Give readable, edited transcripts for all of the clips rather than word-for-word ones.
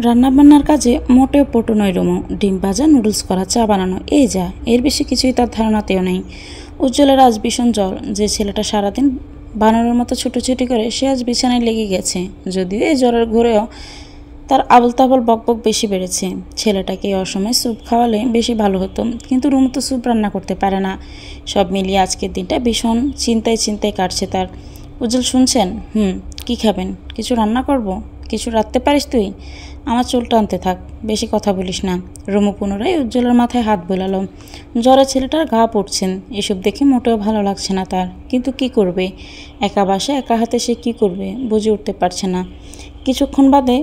রান্নাবান্নার কাজে মোটেও পটু নয় রুমু। ডিম ভাজা, নুডলস করা, চা বানানো, এই যা, এর বেশি কিছুই তার ধারণাতেও নেই। উজ্জ্বলের আজ ভীষণ জ্বর। যে ছেলেটা সারাদিন বানরের মতো ছুটোছুটি করে সে আজ বিছানায় লেগে গেছে। যদিও এই জ্বরের ঘোরেও তার আবল তাবল বকবক বেশি বেড়েছে। ছেলেটাকে অসময়ে স্যুপ খাওয়ালে বেশি ভালো হতো, কিন্তু রুমু তো স্যুপ রান্না করতে পারে না। সব মিলিয়ে আজকের দিনটা ভীষণ চিন্তায় চিন্তায় কাটছে তার। উজ্জ্বল শুনছেন? কি খাবেন? কিছু রান্না করব? কিছু রাঁধতে পারিস তুই? আমার চুল টানতে থাক, বেশি কথা বলিস না। রুমু পুনরায় উজ্জ্বলের মাথায় হাত বোলালো। জ্বরে ছেলেটার গা পড়ছেন। এসব দেখে মোটেও ভালো লাগছে না তার, কিন্তু কি করবে? একা বাসায় একা হাতে সে কি করবে বুঝে উঠতে পারছে না। কিছুক্ষণ বাদে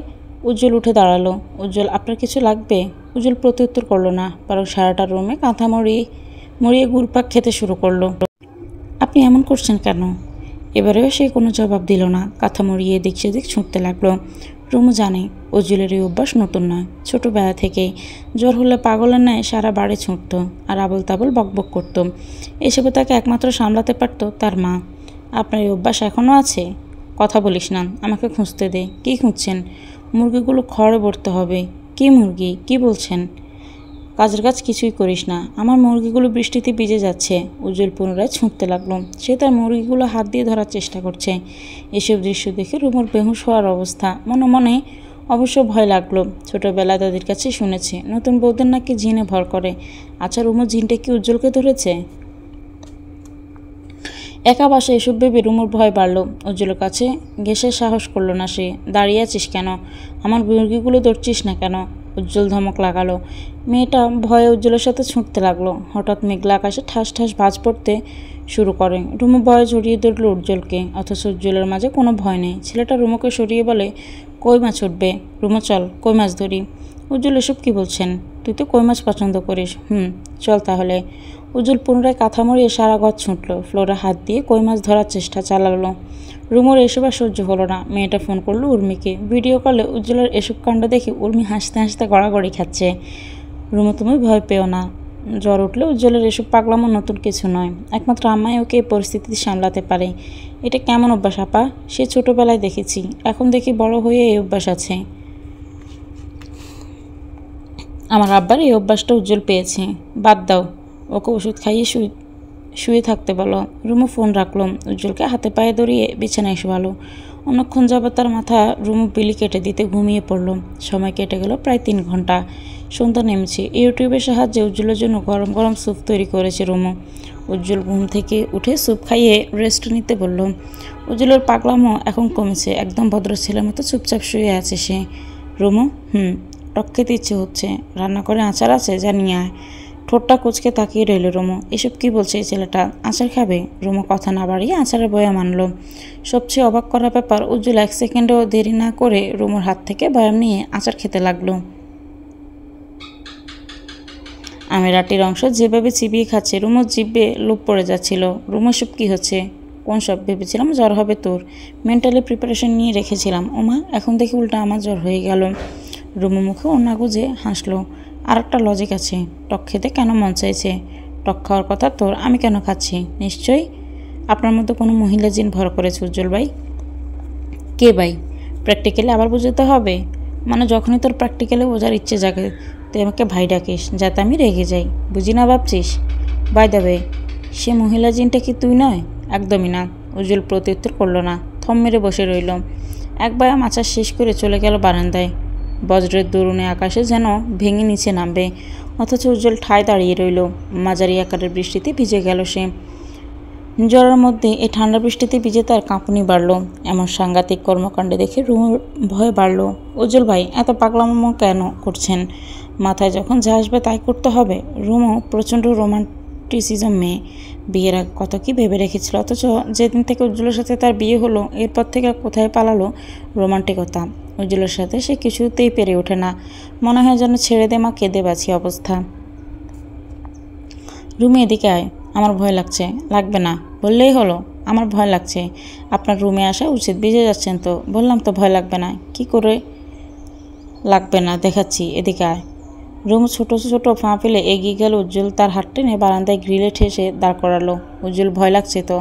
উজ্জ্বল উঠে দাঁড়ালো। উজ্জ্বল, আপনার কিছু লাগবে? উজ্জ্বল প্রত্যুত্তর করলো না, বরং সারাটা রুমে কাঁথা মরিয়ে ঘুরপাক খেতে শুরু করলো। আপনি এমন করছেন কেন? এবারেও সে কোনো জবাব দিল না। কাঁথা মরিয়ে এদিক সেদিক ছুটতে লাগলো। রুমু জানে উজ্জ্বলের এই অভ্যাস নতুন নয়, ছোটোবেলা থেকেই। জ্বর হলে পাগলের ন্যায় সারা বাড়ি ছুটত আর আবল তাবল বকবক করত। এসবে তাকে একমাত্র সামলাতে পারত তার মা। আপনার এই অভ্যাস এখনও আছে? কথা বলিস না, আমাকে খুঁজতে দে। কী খুঁজছেন? মুরগিগুলো খড়ে ভরতে হবে। কি মুরগি? কি বলছেন? কাজের কাজ কিছুই করিস না, আমার মুরগিগুলো বৃষ্টিতে ভিজে যাচ্ছে। উজ্জ্বল পুনরায় ছুঁটতে লাগলো। সে তার মুরগিগুলো হাত দিয়ে ধরার চেষ্টা করছে। এসব দৃশ্য দেখে রুমুর বেহুশ হওয়ার অবস্থা। মনে মনে অবশ্য ভয় লাগলো। ছোটোবেলায় তাদের কাছে শুনেছে নতুন বউদের নাকি জিনে ভর করে। আচ্ছা, রুমুর জিনটা কি উজ্জ্বলকে ধরেছে? একা বাসায় এসব ভেবে রুমুর ভয় বাড়ল। উজ্জ্বলের কাছে ঘেঁষে সাহস করলো না সে। দাঁড়িয়ে আছিস কেন? আমার মুরগিগুলো ধরছিস না কেন? উজ্জ্বল ধমক লাগালো। মেয়েটা ভয়ে উজ্জ্বলের সাথে ছুটতে লাগলো। হঠাৎ মেঘলা আকাশে ঠাস ঠাস বাজ পড়তে শুরু করে। রুমু ভয়ে জড়িয়ে ধরল উজ্জ্বলকে, অথচ উজ্জ্বলের মাঝে কোনো ভয় নেই। ছেলেটা রুমুকে সরিয়ে বলে, কই মাছ উঠবে? রুমু, চল কই মাছ ধরি। উজ্জ্বল, এসব কী বলছেন? তুই তো কই মাছ পছন্দ করিস। চল তাহলে। উজ্জ্বল পুনরায় কাঁথা মরিয়ে সারা ঘর ছুটল। ফ্লোরে হাত দিয়ে কই মাছ ধরার চেষ্টা চালালো। রুমুর এসব আর সহ্য হলো না। মেয়েটা ফোন করলো উর্মিকে। ভিডিও কলে উজ্জ্বলের এসব কাণ্ড দেখে উর্মি হাসতে হাসতে গড়াগড়ি খাচ্ছে। রুমু, তুমি ভয় পেও না। জ্বর উঠলে উজ্জ্বলের এসব পাগলামো নতুন কিছু নয়। একমাত্র আম্মাই ওকে এই পরিস্থিতি সামলাতে পারে। এটা কেমন অভ্যাস আপা? সে ছোটোবেলায় দেখেছি, এখন দেখি বড় হয়ে এই অভ্যাস আছে। আমার আব্বার এই অভ্যাসটা উজ্জ্বল পেয়েছে। বাদ দাও, ওকে ওষুধ খাইয়ে শুয়ে থাকতে বলো। রুমু ফোন রাখলো। উজ্জ্বলকে হাতে পায়ে ধরিয়ে বিছানায় শোয়ালো। অনেকক্ষণ যাবত তার মাথা রুমু বিলি কেটে দিতে ঘুমিয়ে পড়ল। সময় কেটে গেল প্রায় 3 ঘন্টা। সন্ধ্যা নেমেছে। ইউটিউবের সাহায্যে উজ্জ্বলের জন্য গরম গরম স্যুপ তৈরি করেছে রুমু। উজ্জ্বল ঘুম থেকে উঠে স্যুপ খাইয়ে রেস্ট নিতে বলল। উজ্জ্বলের পাগলামো এখন কমেছে। একদম ভদ্র ছেলের মতো চুপচাপ শুয়ে আছে সে। রুমু, টক খেতে ইচ্ছে হচ্ছে। রান্না করে আচার আছে, জানিয়ে আয়। ঠোঁটটা কুচকে তাকিয়ে রইল রুমু। এসব কি বলছে এই ছেলেটা? আচার খাবে? রুমু কথা না বাড়িয়ে আচারের বয়াম আনল। সবচেয়ে অবাক করা ব্যাপার, উজ্জ্বল 1 সেকেন্ডও দেরি না করে রুমুর হাত থেকে বয়াম নিয়ে আচার খেতে লাগলো। আমের আটির অংশ যেভাবে চিবিয়ে খাচ্ছে, রুমুর জিভে লোভ পড়ে যাচ্ছিল। রুমু, সব কী হচ্ছে? কোন সব? ভেবেছিলাম জ্বর হবে তোর। মেন্টালি প্রিপারেশন নিয়ে রেখেছিলাম। ওমা, এখন দেখি উল্টা আমার জ্বর হয়ে গেল। রুমু মুখে ওড়না গুজে হাসলো। আর একটা লজিক আছে। টক খেতে কেন মন চাইছে? টক খাওয়ার কথা তোর, আমি কেন খাচ্ছি? নিশ্চয়ই আপনার মধ্যে কোনো মহিলা জিন ভর করেছে উজ্জ্বল ভাই। কে ভাই? প্র্যাকটিক্যালি আবার বুঝতে হবে? মানে যখনই তোর প্র্যাকটিক্যালি বোঝার ইচ্ছে জাগে তুই আমাকে ভাই ডাকিস, যাতে আমি রেগে যাই। বুঝি না ভাবছিস? বাই দ্য ওয়ে, সে মহিলা জিনটা কি তুই নয়? একদমই না। উজ্জ্বল প্রত্যুত্তর করলো না, থম মেরে বসে রইল। একবার আচার শেষ করে চলে গেল বারান্দায়। বজ্রের দরুণে আকাশে যেন ভেঙে নিচে নামবে, অথচ উজ্জ্বল ঠায় দাঁড়িয়ে রইল। মাঝারি আকারের বৃষ্টিতে ভিজে গেল সে। জ্বরের মধ্যে এই ঠান্ডা বৃষ্টিতে ভিজে তার কাঁপুনি বাড়ল। এমন সাংঘাতিক কর্মকাণ্ডে দেখে রুমুর ভয় বাড়ল। উজ্জ্বল ভাই, এত পাগলামো কেন করছেন? মাথায় যখন যা আসবে তাই করতে হবে। রুমু প্রচণ্ড রোমান্টিসিজম মেয়ে। বিয়ের আগে কত কি ভেবে রেখেছিল, অথচ যেদিন থেকে উজ্জ্বলের সাথে তার বিয়ে হলো এরপর থেকে কোথায় পালালো রোমান্টিকতা। উজ্জ্বলের সাথে সে কিছুতেই পেরে ওঠে না। মনে হয় যেন ছেড়ে দে মা, কেঁদে বাঁচি অবস্থা। রুমে, এদিকে আয়। আমার ভয় লাগছে। লাগবে না, বললেই হলো। আমার ভয় লাগছে। আপনার রুমে আসা উচিত। ভিজে যাচ্ছেন তো। বললাম তো ভয় লাগবে না। কি করে লাগবে না দেখাচ্ছি, এদিকে আয়। রুম ছোট ছোট পা ফেলে এগিয়ে গেল। উজ্জ্বল তার হাত টেনে বারান্দায় গ্রিলে ঠেসে দাঁড় করালো। উজ্জ্বল, ভয় লাগছে তো?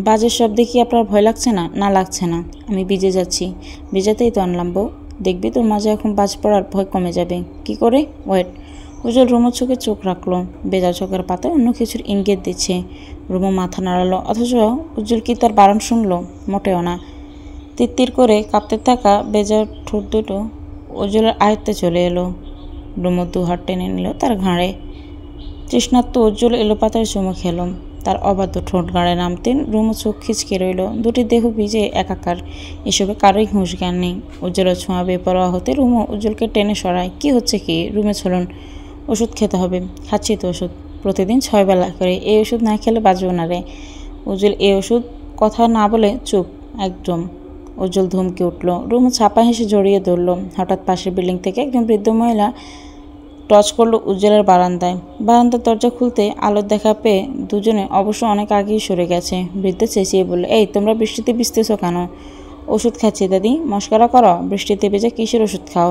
বাজের শব্দে কি আপনার ভয় লাগছে না? না, লাগছে না। আমি ভিজে যাচ্ছি। ভিজাতেই তো আনলাম বউ। দেখবি তোর মাঝে এখন বাজ পড়ার ভয় কমে যাবে। কি করে? ওয়েট। উজ্জ্বল রুমোর চোখে চোখ রাখলো, বেজা চোখের পাতায় অন্য কিছুর ইঙ্গিত দিচ্ছে। রুমো মাথা নাড়ালো, অথচ উজ্জ্বল কি তার বারণ শুনল? মোটেও না। তিত্তির করে কাঁপতে থাকা বেজা ঠোঁট দুটো উজ্জ্বলের আয়ত্তে চলে এলো। রুমো দু হাত টেনে নিল তার ঘাড়ে। তৃষ্ণার্ত উজ্জ্বল এলোপাতায় চুমু খেল। তার অবাধ্য ঠোঁট গাড়ে নামতেন রুমো চোখ খিচকে রইল। দুটি দেহ ভিজে একাকার। এসবে কারোই হুঁশ জ্ঞান নেই। উজ্জ্বলের ছোঁয়া বেপরোয়া হতে রুমো উজ্জ্বলকে টেনে সরায়। কি হচ্ছে কি? রুমে চলুন, ওষুধ খেতে হবে। খাচ্ছি তো ওষুধ, প্রতিদিন 6 বেলা করে। এই ওষুধ না খেলে বাঁচব না রে। উজ্জ্বল এই ওষুধ কথা না বলে চুপ একদম। উজ্জ্বল ধমকে উঠল। রুমো ছাপা হেসে জড়িয়ে ধরল। হঠাৎ পাশের বিল্ডিং থেকে একজন বৃদ্ধ মহিলা টর্চ করলো উজ্জ্বলের বারান্দায়। বারান্দার দরজা খুলতে আলোর দেখা পেয়ে দুজনে অবশ্য অনেক আগেই সরে গেছে। বৃদ্ধ চেঁচিয়ে বলল, এই তোমরা বৃষ্টিতে ভিজতেছো কেন? ওষুধ খাচ্ছি দাদি। মস্করা করো? বৃষ্টিতে ভেজে কিসের ওষুধ খাও?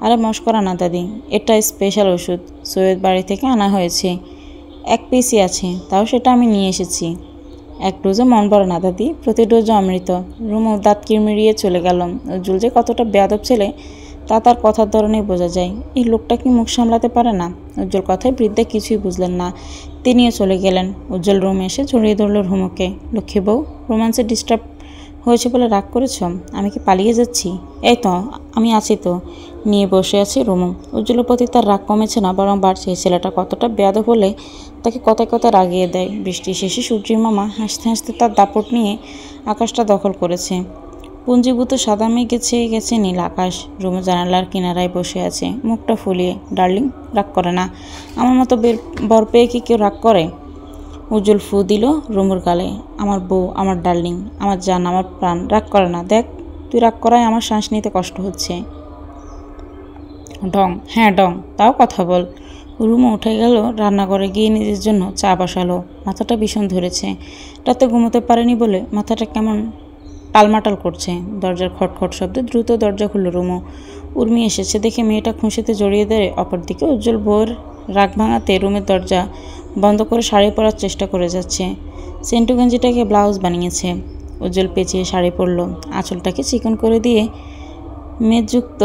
আরে মস্করা না দাদি, এটা স্পেশাল ওষুধ সৈয়দ বাড়ি থেকে আনা হয়েছে। 1 পিসই আছে, তাও সেটা আমি নিয়ে এসেছি। 1 ডোজে মন ভরে না দাদি, প্রতি ডোজও অমৃত। রুমো দাঁত কিরমিরিয়ে চলে গেল। উজ্জ্বল যে কতটা বেয়াদব ছেলে তা তার কথার ধরনেই বোঝা যায়। এই লোকটা কি মুখ সামলাতে পারে না? উজ্জ্বল কথায় বৃদ্ধা কিছুই বুঝলেন না। তিনিও চলে গেলেন। উজ্জ্বল রুমে এসে জড়িয়ে ধরল রুমোকে। লক্ষ্মী বউ, রোমান্সে ডিস্টার্ব হয়েছে বলে রাগ করেছ? আমি কি পালিয়ে যাচ্ছি? এই তো আমি আছি তো। নিয়ে বসে আছি রুমো। উজ্জ্বলের প্রতি তার রাগ কমেছে না, বরং বাড়ছে। ছেলেটা কতটা বেয়াদব হলে তাকে কথায় কথায় রাগিয়ে দেয়। বৃষ্টি শেষে সূর্যের মামা হাসতে হাসতে তার দাপট নিয়ে আকাশটা দখল করেছে। পুঞ্জীভূত সাদা মেঘে ছেয়ে গেছে নীল আকাশ। রুমো জানালার কিনারায় বসে আছে, মুখটা ফুলিয়ে। ডার্লিং, রাগ করে না। আমার মতো বর পেয়ে কি কেউ রাগ করে? উজ্জ্বল ফু দিল রুমোর গালে। আমার বউ, আমার ডার্লিং, আমার জান, আমার প্রাণ, রাগ করে না। দেখ, তুই রাগ করায় আমার শ্বাস নিতে কষ্ট হচ্ছে। ডং। হ্যাঁ ডং, তাও কথা বল। রুমো উঠে গেল, রান্নাঘরে গিয়ে নিজের জন্য চা বসালো। মাথাটা ভীষণ ধরেছে। রাতে ঘুমোতে পারেনি বলে মাথাটা কেমন টালমাটাল করছে। দরজার খটখট শব্দে দ্রুত দরজা খুলল রুমো। উর্মি এসেছে দেখে মেয়েটা খুশিতে জড়িয়ে ধরে। অপরদিকে উজ্জ্বল বউয়ের রাগ ভাঙাতে রুমের দরজা বন্ধ করে শাড়ি পরার চেষ্টা করে যাচ্ছে। সেন্টু গেঞ্জিটাকে ব্লাউজ বানিয়েছে। উজ্জ্বল পেঁচিয়ে শাড়ি পরল। আঁচলটাকে চিকন করে দিয়ে মেদযুক্ত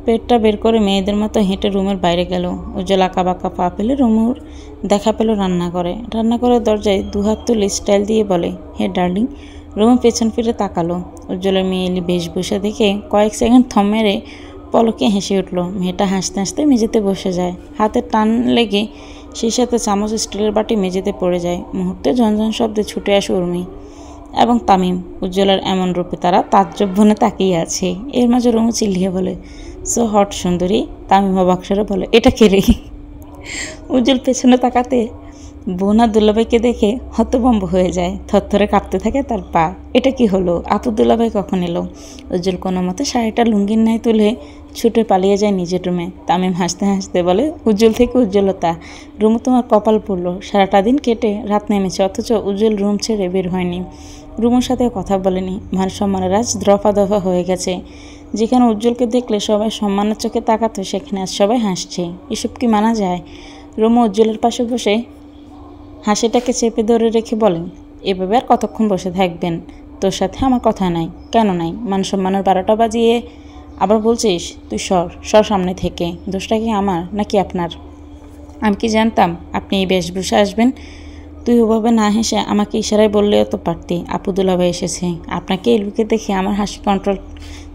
পেটটা বের করে মেয়েদের মতো হেঁটে রুমের বাইরে গেল। উজ্জ্বল আঁকা বাঁকা পা ফেলে রুমুর দেখা পেল রান্নাঘরের দরজায় দুহাত তুলে স্টাইল দিয়ে বলে, হে ডার্লিং। রুমু পেছন ফিরে তাকালো। উজ্জ্বলের মেয়েলি বেশভূষা দেখে কয়েক সেকেন্ড থম মেরে পলকে হেসে উঠল। মেয়েটা হাসতে হাসতে মেঝেতে বসে যায়। হাতে টান লেগে সেই সাথে চামচ স্টিলের বাটি মেঝেতে পড়ে যায়। মুহূর্তে ঝনঝন শব্দে ছুটে আসে উর্মি এবং তামিম। উজ্জ্বলের এমন রূপে তারা তাজ্জব বনে তাকিয়ে আছে। এর মাঝে রুমু চিল্লিয়ে বলে, সো হট সুন্দরী। তামিম অবাক স্বরে বলে, এটা কে রে? উজ্জ্বল পেছনে তাকাতে বোনা দুলাভাইকে দেখে হতভম্ব হয়ে যায়। থরথরে কাঁপতে থাকে তার পা। এটা কি হলো? আপু দুলাভাই কখন এলো? উজ্জ্বল কোনো মতে শাড়িটা লুঙ্গির ন্যায় তুলে ছুটে পালিয়ে যায় নিজের রুমে। তামিম হাসতে হাসতে বলে, উজ্জ্বল থেকে উজ্জ্বলতা। রুমু তোমার কপাল পড়লো, সারাটা দিন কেটে রাত নেমেছে, অথচ উজ্জ্বল রুম ছেড়ে বের হয়নি। রুমুর সাথে কথা বলেনি। মান সম্মানের আজ দফা দফা হয়ে গেছে। যেখানে উজ্জ্বলকে দেখলে সবাই সম্মানের চোখে তাকাতো, সেখানে আজ সবাই হাসছে। এসব কি মানা যায়? রুমু উজ্জ্বলের পাশে বসে হাসিটাকে চেপে ধরে রেখে বলেন, এভাবে আর কতক্ষণ বসে থাকবেন? তোর সাথে আমার কথা নাই। কেন নাই? মান সম্মানের 12টা বাজিয়ে আবার বলছিস? তুই সর সামনে থেকে। দোষটা কি আমার নাকি আপনার? আমি কি জানতাম আপনি এই বেশভূষা আসবেন? তুই ওভাবে না হেসে আমাকে ইশারায় বললেও তো পারতি, আপু দুলাভাই এসেছে। আপনাকে এই লুকে দেখে আমার হাসি কন্ট্রোল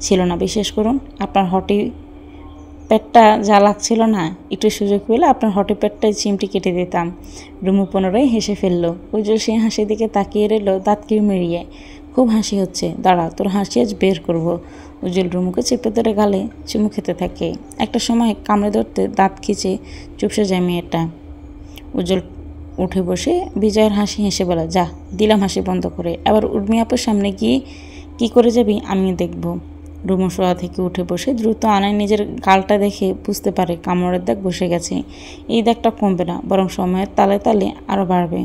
ছিল না। বিশ্বাস করুন, আপনার হটি পেটটা যা লাগছিল না, একটু সুযোগ পেলে আপনার হটি পেটটাই চিমটি কেটে দিতাম। রুমু পুনরায় হেসে ফেলল। উজ্জ্বল সেই হাসির দিকে তাকিয়ে রইল দাঁত কিরমিরিয়ে। খুব হাসি হচ্ছে, দাঁড়া, তোর হাসি আজ বের করব। উজ্জ্বল রুমুকে চেপে ধরে গালে চুমু খেতে থাকে। একটা সময় কামড়ে ধরতে দাঁত খিচে চুপসে যায় মেয়েটা। উজ্জ্বল উঠে বসে বিজয়ের হাসি হেসে বলে, যা, দিলাম হাসি বন্ধ করে। আবার উর্মি আপুর সামনে গিয়ে কী করে যাবি আমিও দেখব। রুমু শোয়া থেকে উঠে বসে দ্রুত আনায় নিজের গালটা দেখে বুঝতে পারে কামড়ের দাগ বসে গেছে। এই দাগটা কমবে না, বরং সময়ের তালে তালে আরও বাড়বে।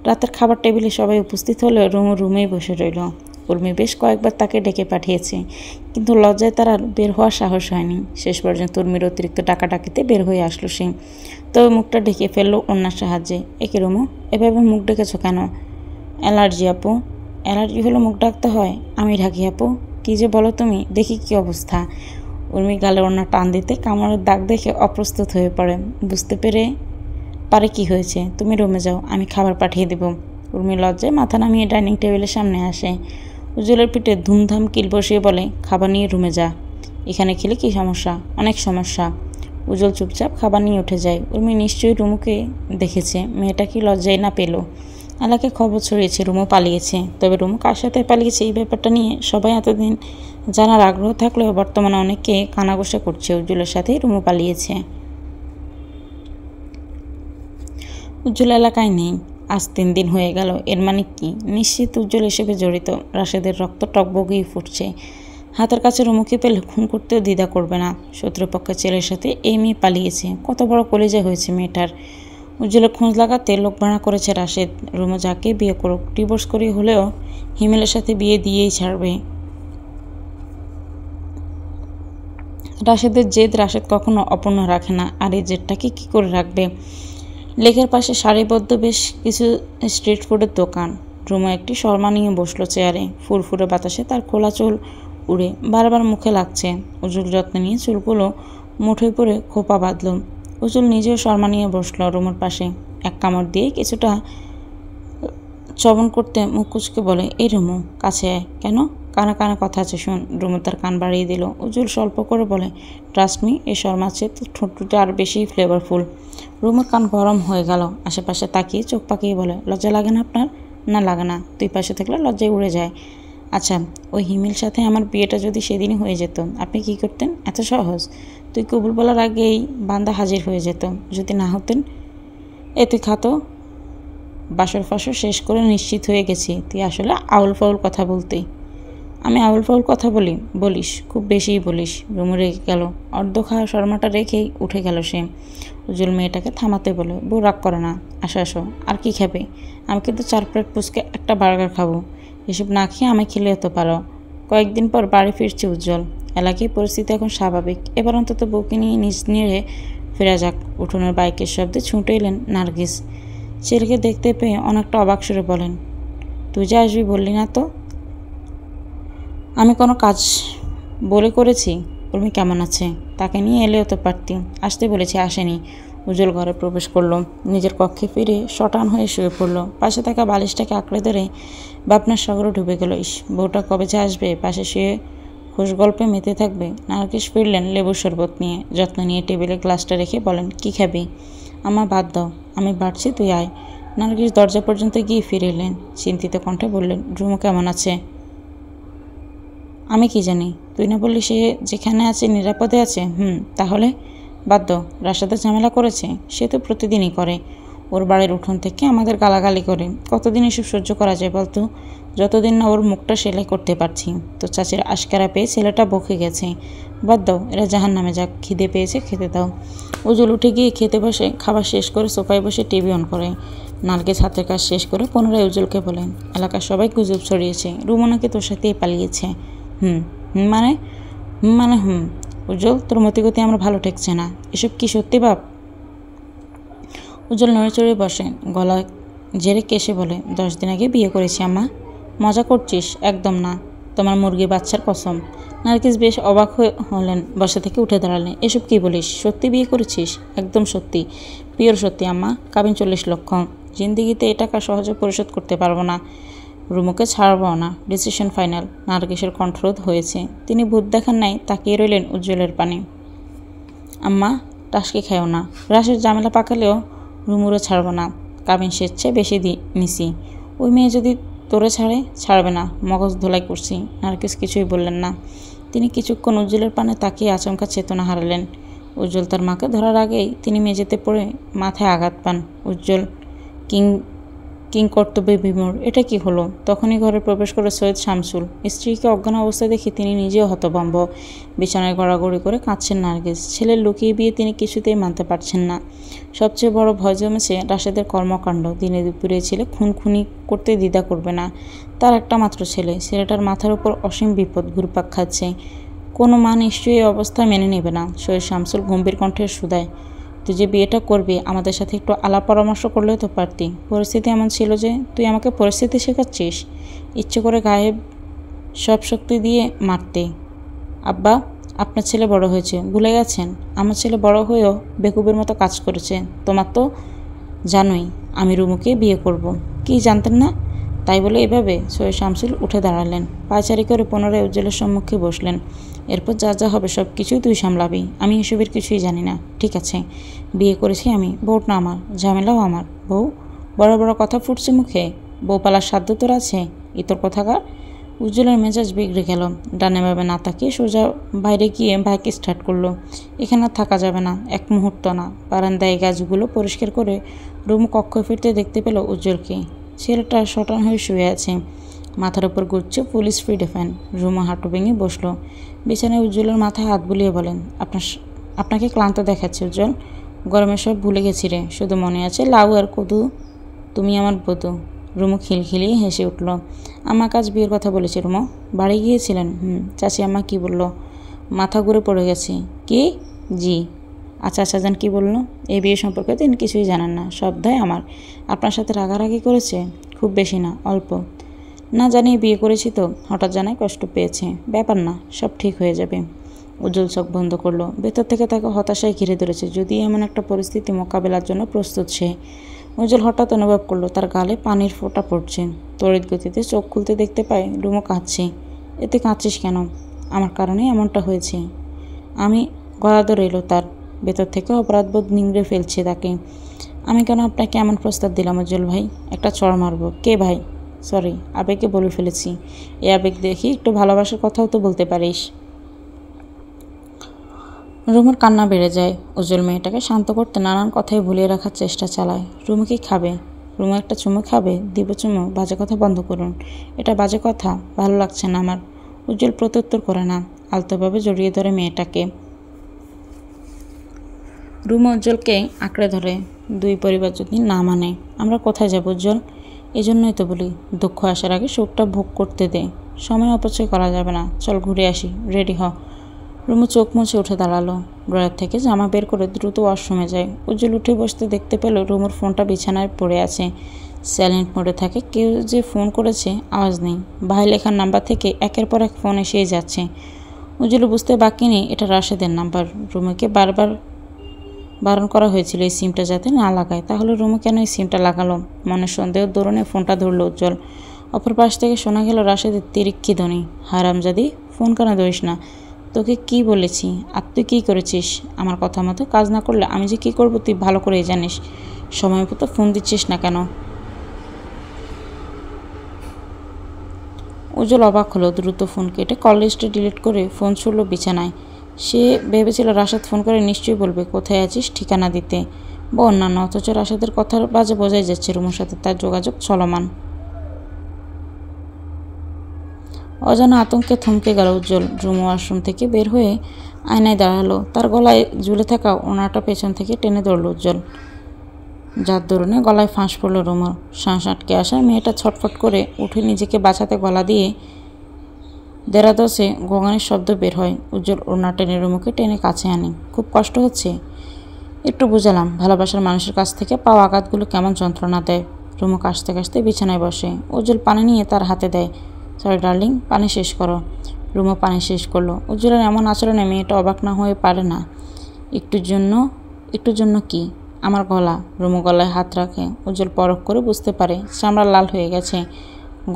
রাতের খাবার টেবিলে সবাই উপস্থিত হলেও রুমু রুমেই বসে রইল। উর্মি বেশ কয়েকবার তাকে ডেকে পাঠিয়েছে, কিন্তু লজ্জায় তার আর বের হওয়ার সাহস হয়নি। শেষ পর্যন্ত উর্মির অতিরিক্ত ডাকাডাকিতে বের হয়ে আসলো সে। তবে মুখটা ঢেকে ফেললো ওনার সাহায্যে। একে রুমু, এভাবে মুখ ডেকেছো কেন? অ্যালার্জি আপু। অ্যালার্জি হলো মুখ ডাকতে হয়? আমি ঢাকি আপু? কী যে বলো তুমি, দেখি কী অবস্থা। উর্মি গালে ওড়না টান দিতে কামড়ের দাগ দেখে অপ্রস্তুত হয়ে পড়ে। বুঝতে পারে কি হয়েছে। তুমি রুমে যাও, আমি খাবার পাঠিয়ে দেব। উর্মি লজ্জায় মাথা নামিয়ে ডাইনিং টেবিলের সামনে আসে। উজ্জ্বলের পিঠে ধুমধাম কিল বসিয়ে বলে, খাবার নিয়ে রুমে যা। এখানে খেলে কি সমস্যা? অনেক সমস্যা। উজ্জ্বল চুপচাপ খাবার নিয়ে উঠে যায়। উর্মি নিশ্চয়ই রুমুকে দেখেছে। মেয়েটা কি লজ্জায় না পেল। এলাকায় খবর ছড়িয়েছে রুমু পালিয়েছে। তবে রুমু কার সাথে পালিয়েছে এই ব্যাপারটা নিয়ে সবাই এতদিন জানার আগ্রহ থাকলেও বর্তমানে অনেককে কানাঘুষা করছে উজ্জ্বলের সাথেই রুমু পালিয়েছে। উজ্জ্বল এলাকায় নেই, আজ 3 দিন হয়ে গেল। এর মানে কি? নিশ্চিত উজ্জ্বল হিসেবে জড়িত। রাশেদের রক্ত টকবগিয়ে ফুটছে। হাতের কাছে রুমুকে পেলে খুন করতেও দ্বিধা করবে না। শত্রুপক্ষের ছেলের সাথে এই মেয়ে পালিয়েছে। কত বড় কলেজে হয়েছে মেয়েটার। উজ্জ্বলের খোঁজ লাগাতে লোক ভাড়া করেছে রাশেদ। রুমু যাকে বিয়ে করুক, ডিভোর্স করে হলেও হিমেলের সাথে বিয়ে দিয়েই ছাড়বে। রাশেদের জেদ রাশেদ কখনো অপূর্ণ রাখে না। আর এই জেদটাকে কী করে রাখবে? লেকের পাশে সারিবদ্ধ বেশ কিছু স্ট্রিট ফুডের দোকান। রুমু একটি শর্মা নিয়ে বসলো চেয়ারে। ফুরফুরে বাতাসে তার খোলা চুল উড়ে বারবার মুখে লাগছে। উজ্জ্বল যত্ন নিয়ে চুলগুলো মুঠোয় পরে খোপা বাঁধল। উজ্জ্বল নিজেও শর্মা নিয়ে বসলো রুমুর পাশে। এক কামড় দিয়ে কিছুটা চবন করতে মুখ কুচকে বলে, এই রুমু, কাছে আয়। কেন? কানে কানে কথা আছে, শোন। রুমু তার কান বাড়িয়ে দিল। উজ্জ্বল স্বল্প করে বলে, ট্রাস্ট মি, এই শর্মার চেয়ে তো ঠোঁটটা আর বেশি ফ্লেভারফুল। রুমুর কান গরম হয়ে গেল। আশেপাশে তাকিয়ে চোখ পাকিয়ে বলে, লজ্জা লাগে না আপনার? না, লাগে না। তুই পাশে থাকলে লজ্জায় উড়ে যায়। আচ্ছা, ওই হিমেল সাথে আমার বিয়েটা যদি সেদিনই হয়ে যেত, আপনি কি করতেন? এত সহজ। তুই কবুল বলার আগেই বান্দা হাজির হয়ে যেত। যদি না হতেন, তুই খাতো। বাসর ফাসর শেষ করে নিশ্চিত হয়ে গেছি তুই আসলে আউল ফাউল কথা বলতেই। আমি আউল ফাউল কথা বলিস, খুব বেশিই বলিস। রুমু রেগে গেল। অর্ধ খাওয়া শর্মাটা রেখেই উঠে গেল সে। উজ্জ্বল মেয়েটাকে থামাতে বলে, বউ রাগ করে না, আসো আসো। আর কি খাবে? আমি কিন্তু 4 প্লেট পুচকে একটা বার্গার খাবো। এসব না খেয়ে আমি খেলে হতে পারো। কয়েকদিন পর বাড়ি ফিরছে উজ্জ্বল। এলাকায় পরিস্থিতি এখন স্বাভাবিক। এবার অন্তত বউকে নিয়ে নিজ নিড়ে ফেরা যাক। উঠোনের বাইকের শব্দে ছুটে এলেন নার্গিস। ছেলেকে দেখতে পেয়ে অনেকটা অবাক সুরে বলেন, তুই যে আসবি বললি না তো? আমি কোনো কাজ বলে করেছি? উর্মি কেমন আছে? তাকে নিয়ে এলেও তো পারতি। আসতে বলেছি, আসেনি। উজ্জ্বল ঘরে প্রবেশ করলো। নিজের কক্ষে ফিরে শটান হয়ে শুয়ে পড়ল। পাশে থাকা বালিশটাকে আঁকড়ে ধরে ভাবনার সাগরে ডুবে গেল। বউটা কবে যে আসবে? পাশে শুয়ে খুশ গল্পে মেতে থাকবে। নার্গিস ফিরলেন লেবুর শরবত নিয়ে। যত্ন নিয়ে টেবিলে গ্লাসটা রেখে বলেন, কি খাবি? আমার বাদ দাও, আমি বাড়ছি, তুই আয়। নার্গিস দরজা পর্যন্ত গিয়ে ফিরে এলেন। চিন্তিত কণ্ঠে বললেন, রুমু কেমন আছে? আমি কি জানি? তুই না বললি সে যেখানে আছে নিরাপদে আছে? তাহলে বাদ দাও। রাশেদের ঝামেলা করেছে? সে তো প্রতিদিনই করে। ওর বাড়ির উঠোন থেকে আমাদের গালাগালি করে। কতদিন এসব সহ্য করা যায় বলতো? যতদিন না ওর মুখটা সেলাই করতে পারছি। তো চাচির আশকারা পেয়ে ছেলেটা বকে গেছে। বাদ দাও, এরা জাহান্নামে যাক। খিদে পেয়েছে, খেতে দাও। উজ্জ্বল উঠে গিয়ে খেতে বসে খাবার শেষ করে সোফায় বসে টিভি অন করে। নার্গিস হাতের কাজ শেষ করে পুনরায় উজ্জ্বলকে বলেন, এলাকার সবাই গুজব ছড়িয়েছে রুমু নাকি তোর সাথেই পালিয়েছে। মানে উজ্জ্বল, তোর মতিগতি আমার ভালো ঠেকছে না। এসব কি সত্যি বাপ? উজ্জ্বল নড়ে চড়ে বসে, গলা ঝেড়ে কেসে বলে, 10 দিন আগে বিয়ে করেছি আম্মা। মজা করছিস? একদম না, তোমার মুরগির বাচ্চার কসম। নার্গিস বেশ অবাক হলেন। বসা থেকে উঠে দাঁড়ালেন। এসব কি বলিস? সত্যি বিয়ে করেছিস? একদম সত্যি, পিওর সত্যি আম্মা। কাবিন 40 লক্ষ। জিন্দিগিতে এই টাকা সহজে পরিশোধ করতে পারবো না। রুমুকে ছাড়বো না, ডিসিশন ফাইনাল। নার্গিসের কণ্ঠরোধ হয়েছে। তিনি ভূত দেখার নাই তাকিয়ে রইলেন উজ্জ্বলের পানে। আম্মা, টাসকে খায়ও না। রাশের ঝামেলা পাকালেও রুমুরও ছাড়বো না। কাবিন স্বেচ্ছায় বেশি নিছি। ওই মেয়ে যদি তোরে ছাড়বে না। মগজ ধোলাই করছি। নার্গিস কিছুই বললেন না। তিনি কিছুক্ষণ উজ্জ্বলের পানে তাকিয়ে আচমকা চেতনা হারালেন। উজ্জ্বল তার মাকে ধরার আগেই তিনি মেঝেতে পড়ে মাথায় আঘাত পান। উজ্জ্বল কিং কর্তব্যে বিমূঢ়। এটা কি হলো? তখনই ঘরে প্রবেশ করে সৈয়দ শামসুল। স্ত্রীকে অজ্ঞান অবস্থায় দেখে তিনি নিজেও হতভম্ব। বিছানায় গড়াগড়ি করে কাঁদছেন নার্গিস। ছেলের লুকিয়ে বিয়ে তিনি কিছুতেই মানতে পারছেন না। সবচেয়ে বড় ভয় জমেছে রাশেদের কর্মকাণ্ড। দিনে দুপুরে ছেলে খুনখুনি করতে দ্বিধা করবে না। তার একটা মাত্র ছেলে। ছেলেটার মাথার উপর অসীম বিপদ ঘুরপাক খাচ্ছে। কোনো মা নিশ্চয়ই এই অবস্থা মেনে নেবে না। সৈয়দ শামসুল গম্ভীর কণ্ঠে শুধায়, তুই যে বিয়েটা করবি আমাদের সাথে একটু আলাপ পরামর্শ করলেও তো পারতি। পরিস্থিতি এমন ছিল যে তুই আমাকে পরিস্থিতি শেখাচ্ছিস? ইচ্ছে করে গায়ে সব শক্তি দিয়ে মারতে। আব্বা, আপনার ছেলে বড় হয়েছে, ভুলে গেছেন? আমার ছেলে বড় হয়েও বেকুবের মতো কাজ করেছে। তোমার তো জানোই আমি রুমুকে বিয়ে করব। কি জানতেন না? তাই বলে এভাবে সৈয়দ শামসুল উঠে দাঁড়ালেন, পায়চারি করে পুনরায় উজ্জ্বলের সম্মুখে বসলেন। এরপর যা যা হবে সব কিছুই তুই সামলাবি, আমি এসবের কিছুই জানি না। ঠিক আছে, বিয়ে করেছি আমি, বউটা আমার, ঝামেলাও আমার। বউ? বড় বড় কথা ফুটছে মুখে, বউ পালার সাধ্য তোর আছে? ইতর কথাকার। উজ্জ্বলের মেজাজ বিগড়ে গেল। ডানে ভাবে না তাকিয়ে সোজা বাইরে গিয়ে বাইক স্টার্ট করলো। এখানে আর থাকা যাবে না, এক মুহূর্ত না। বারান্দায় গাছগুলো পরিষ্কার করে রুমু কক্ষ ফিরতে দেখতে পেল উজ্জ্বলকে। ছেলেটা শটান হয়ে শুয়ে আছে, মাথার উপর ঘুরছে ফুল স্পিডে ফ্যান। রুমু হাঁটু ভেঙে বসলো বিছানায়। উজ্জ্বলের মাথায় হাত বুলিয়ে বলেন, আপনাকে ক্লান্ত দেখাচ্ছে উজ্জ্বল। গরমে সব ভুলে গেছি রে, শুধু মনে আছে লাউ আর কদু। তুমি আমার বধূ। রুমু খিলখিলিয়ে হেসে উঠল। আমার কাজ বিয়ের কথা বলেছে রুমু? বাড়ি গিয়েছিলেন? চাচি আম্মা কি বলল? মাথা ঘুরে পড়ে গেছে। কি? জি। আচ্ছা আচ্ছা, যান কি বললো? এই বিয়ে সম্পর্কে তিনি কিছুই জানেন না, সব দায় আমার। আপনার সাথে রাগারাগি করেছে? খুব বেশি না, অল্প। না জানিয়ে বিয়ে করেছি তো, হঠাৎ জানায় কষ্ট পেয়েছে। ব্যাপার না, সব ঠিক হয়ে যাবে। উজ্জ্বল চোখ বন্ধ করলো। ভেতর থেকে তাকে হতাশায় ঘিরে ধরেছে, যদি এমন একটা পরিস্থিতি মোকাবেলার জন্য প্রস্তুত সে। উজ্জ্বল হঠাৎ অনুভব করলো তার গালে পানির ফোঁটা পড়ছে। তড়িৎ গতিতে চোখ খুলতে দেখতে পায় রুমু কাঁদছে। এতে কাঁদছিস কেন? আমার কারণেই এমনটা হয়েছে। আমি গলা ধরে এলো তার। ভেতর থেকে অপরাধবোধ নিংড়ে ফেলছে তাকে। আমি কেন আপনাকে এমন প্রস্তাব দিলাম উজ্জ্বল ভাই? একটা চড় মারবো। কে ভাই? সরি, আবেগে বলে ফেলেছি। এই আবেগ দেখি একটু ভালোবাসার কথাও তো বলতে পারিস। রুমুর কান্না বেড়ে যায়। উজ্জ্বল মেয়েটাকে শান্ত করতে নানান কথাই ভুলিয়ে রাখার চেষ্টা চালায়। রুমু কি খাবে? রুমু একটা চুমু খাবে? দিব চুমু? বাজে কথা বন্ধ করুন। এটা বাজে কথা, ভালো লাগছে না আমার। উজ্জ্বল প্রত্যুত্তর করে না, আলতোভাবে জড়িয়ে ধরে মেয়েটাকে। রুমু উজ্জ্বলকে আঁকড়ে ধরে। দুই পরিবার যদি না মানে আমরা কোথায় যাব উজ্জ্বল? এই জন্যই তো বলি, দুঃখ আসার আগে সুখটা ভোগ করতে দে। সময় অপচয় করা যাবে না, চল ঘুরে আসি, রেডি হ। রুমু চোখ মুছে উঠে দাঁড়ালো। ড্রয়ার থেকে জামা বের করে দ্রুত ওয়াশরুমে যায়। উজ্জ্বল উঠে বসতে দেখতে পেল রুমুর ফোনটা বিছানায় পড়ে আছে। সাইলেন্ট মোডে থাকে, কেউ যে ফোন করেছে আওয়াজ নেই। ভাই লেখার নাম্বার থেকে একের পর এক ফোন এসেই যাচ্ছে। উজ্জ্বল বুঝতে বাকি নেই এটা রাশেদের নাম্বার। রুমুকে বারবার বারণ করা হয়েছিল এই সিমটা যাতে না লাগায়, তাহলে রুমু কেন এই সিমটা লাগালো? মনের সন্দেহ দৌড়নে ফোনটা ধরলো উজ্জ্বল। অপর পাশ থেকে শোনা গেল রাশেদের তিরিক্ষি ধ্বনি। হারামজাদি, ফোন কেন ধরিস না? তোকে কি বলেছি? আর তুই কী করেছিস? আমার কথা মতো কাজ না করলে আমি যে কী করবো তুই ভালো করেই জানিস। সময় মতো ফোন দিচ্ছিস না কেন? উজ্জ্বল অবাক হলো। দ্রুত ফোন কেটে কল লিস্টে ডিলিট করে ফোন ছুড়ল বিছানায়। সে ভেবেছিল রাশাদ ফোন করে নিশ্চয়ই বলবে কোথায় আছিস, ঠিকানা দিতে বা অন্যান্য, অথচ রাশাদের কথার বাজে বোঝাই যাচ্ছে রুমুর সাথে তার যোগাযোগ চলমান। অজানা আতঙ্কে থমকে গেল উজ্জ্বল। রুমু ওয়াশরুম থেকে বের হয়ে আয়নায় দাঁড়ালো। তার গলায় ঝুলে থাকা ওনাটা পেছন থেকে টেনে ধরল উজ্জ্বল, যার দরুনে গলায় ফাঁস পড়ল রুমুর। শ্বাস আটকে আসা মেয়েটা ছটফট করে উঠে নিজেকে বাঁচাতে গলা দিয়ে দেরাদসে গোগানের শব্দ বের হয়। উজ্জ্বল ওড়না টেনে রুমুকে টেনে কাছে আনে। খুব কষ্ট হচ্ছে? একটু বুঝালাম, ভালোবাসার মানুষের কাছ থেকে পাওয়া আঘাতগুলো কেমন যন্ত্রণা দেয়। রুমু কাশতে কাশতে বিছানায় বসে। উজ্জ্বল পানি নিয়ে তার হাতে দেয়। সরি ডার্লিং, পানি শেষ করো। রুমু পানি শেষ করলো। উজ্জ্বলের এমন আচরণে মেয়েটা অবাক না হয়ে পারে না। একটুর জন্য কি? আমার গলা। রুমু গলায় হাত রাখে। উজ্জ্বল পরখ করে বুঝতে পারে চামড়া লাল হয়ে গেছে।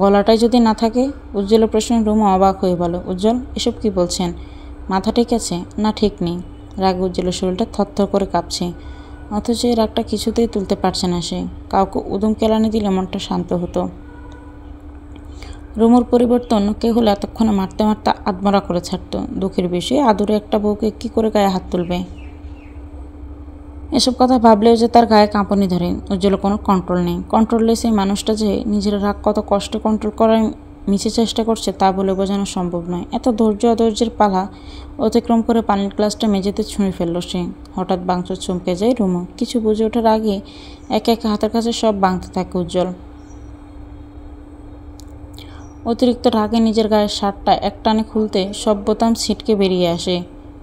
গলাটাই যদি না থাকে? উজ্জ্বলের প্রশ্নে রুমু অবাক হয়ে বলে, উজ্জ্বল এসব কি বলছেন? মাথা ঠিক আছে? না ঠিক নেই। রাগে উজ্জ্বলের শরীরটা থরথর করে কাঁপছে, অথচ এই রাগটা কিছুতেই তুলতে পারছে না সে। কাউকে উদম কেলানি দিলে মনটা শান্ত হতো। রুমুর পরিবর্তন কে হলে এতক্ষণে মারতে মারতে আত্মরা করে ছাড়ত। দুঃখের বিষয়ে আদুরে একটা বউকে কী করে গায়ে হাত তুলবে? এসব কথা ভাবলেও যে তার গায়ে কাঁপনি ধরে। উজ্জ্বলের কোনো কন্ট্রোল নেই। কন্ট্রোললেস এই মানুষটা যে নিজের রাগ কত কষ্ট কন্ট্রোল করার মিছে চেষ্টা করছে তা বলে বোঝানো সম্ভব নয়। এত ধৈর্য অধৈর্যের পালা অতিক্রম করে পানির গ্লাসটা মেঝেতে ছুঁড়ে ফেলল সে। হঠাৎ বাংচুর চমকে যায় রুমু। কিছু বুঝে ওঠার আগে একে একে হাতের কাছে সব ভাঙতে থাকে উজ্জ্বল। অতিরিক্ত রাগে নিজের গায়ের শার্টটা একটানে খুলতে সব বোতাম ছিটকে বেরিয়ে আসে।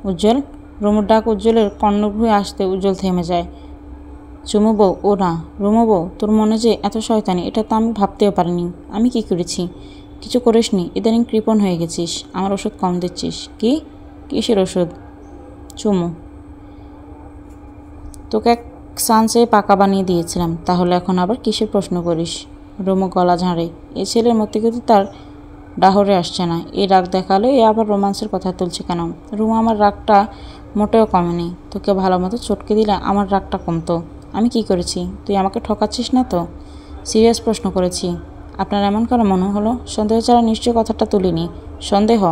উজ্জ্বল! রুমুর ডাক উজ্জ্বলের কর্ণভূয়ে আসতে উজ্জ্বল থেমে যায়। চুমু বউ? ও না, রুমু বউ। তোর মনে যে এত শয়তানি এটা তো আমি ভাবতেও পারিনি। আমি কি করেছি? কিছু করিসনি, ইদানিং কৃপণ হয়ে গেছিস। আমার ওষুধ কম দিচ্ছিস। কি? কিসের ওষুধ? চুমু। তোকে এক চান্সে পাকা বানিয়ে দিয়েছিলাম, তাহলে এখন আবার কিসের প্রশ্ন করিস? রুমু গলা ঝাড়ে। এ ছেলের মতিগতি তার ডাহরে আসছে না। এই রাগ দেখালো, এ আবার রোমান্সের কথা তুলছে কেন? রুমু, আমার রাগটা মোটেও কমেনি। তোকে ভালো মতো চটকে দিলে আমার রাগটা কমতো। আমি কি করেছি? তুই আমাকে ঠকাচ্ছিস না তো? সিরিয়াস প্রশ্ন করেছি। আপনার এমন কেন মনে হলো? সন্দেহ ছাড়া নিশ্চয়ই কথাটা তুলিনি। সন্দেহ?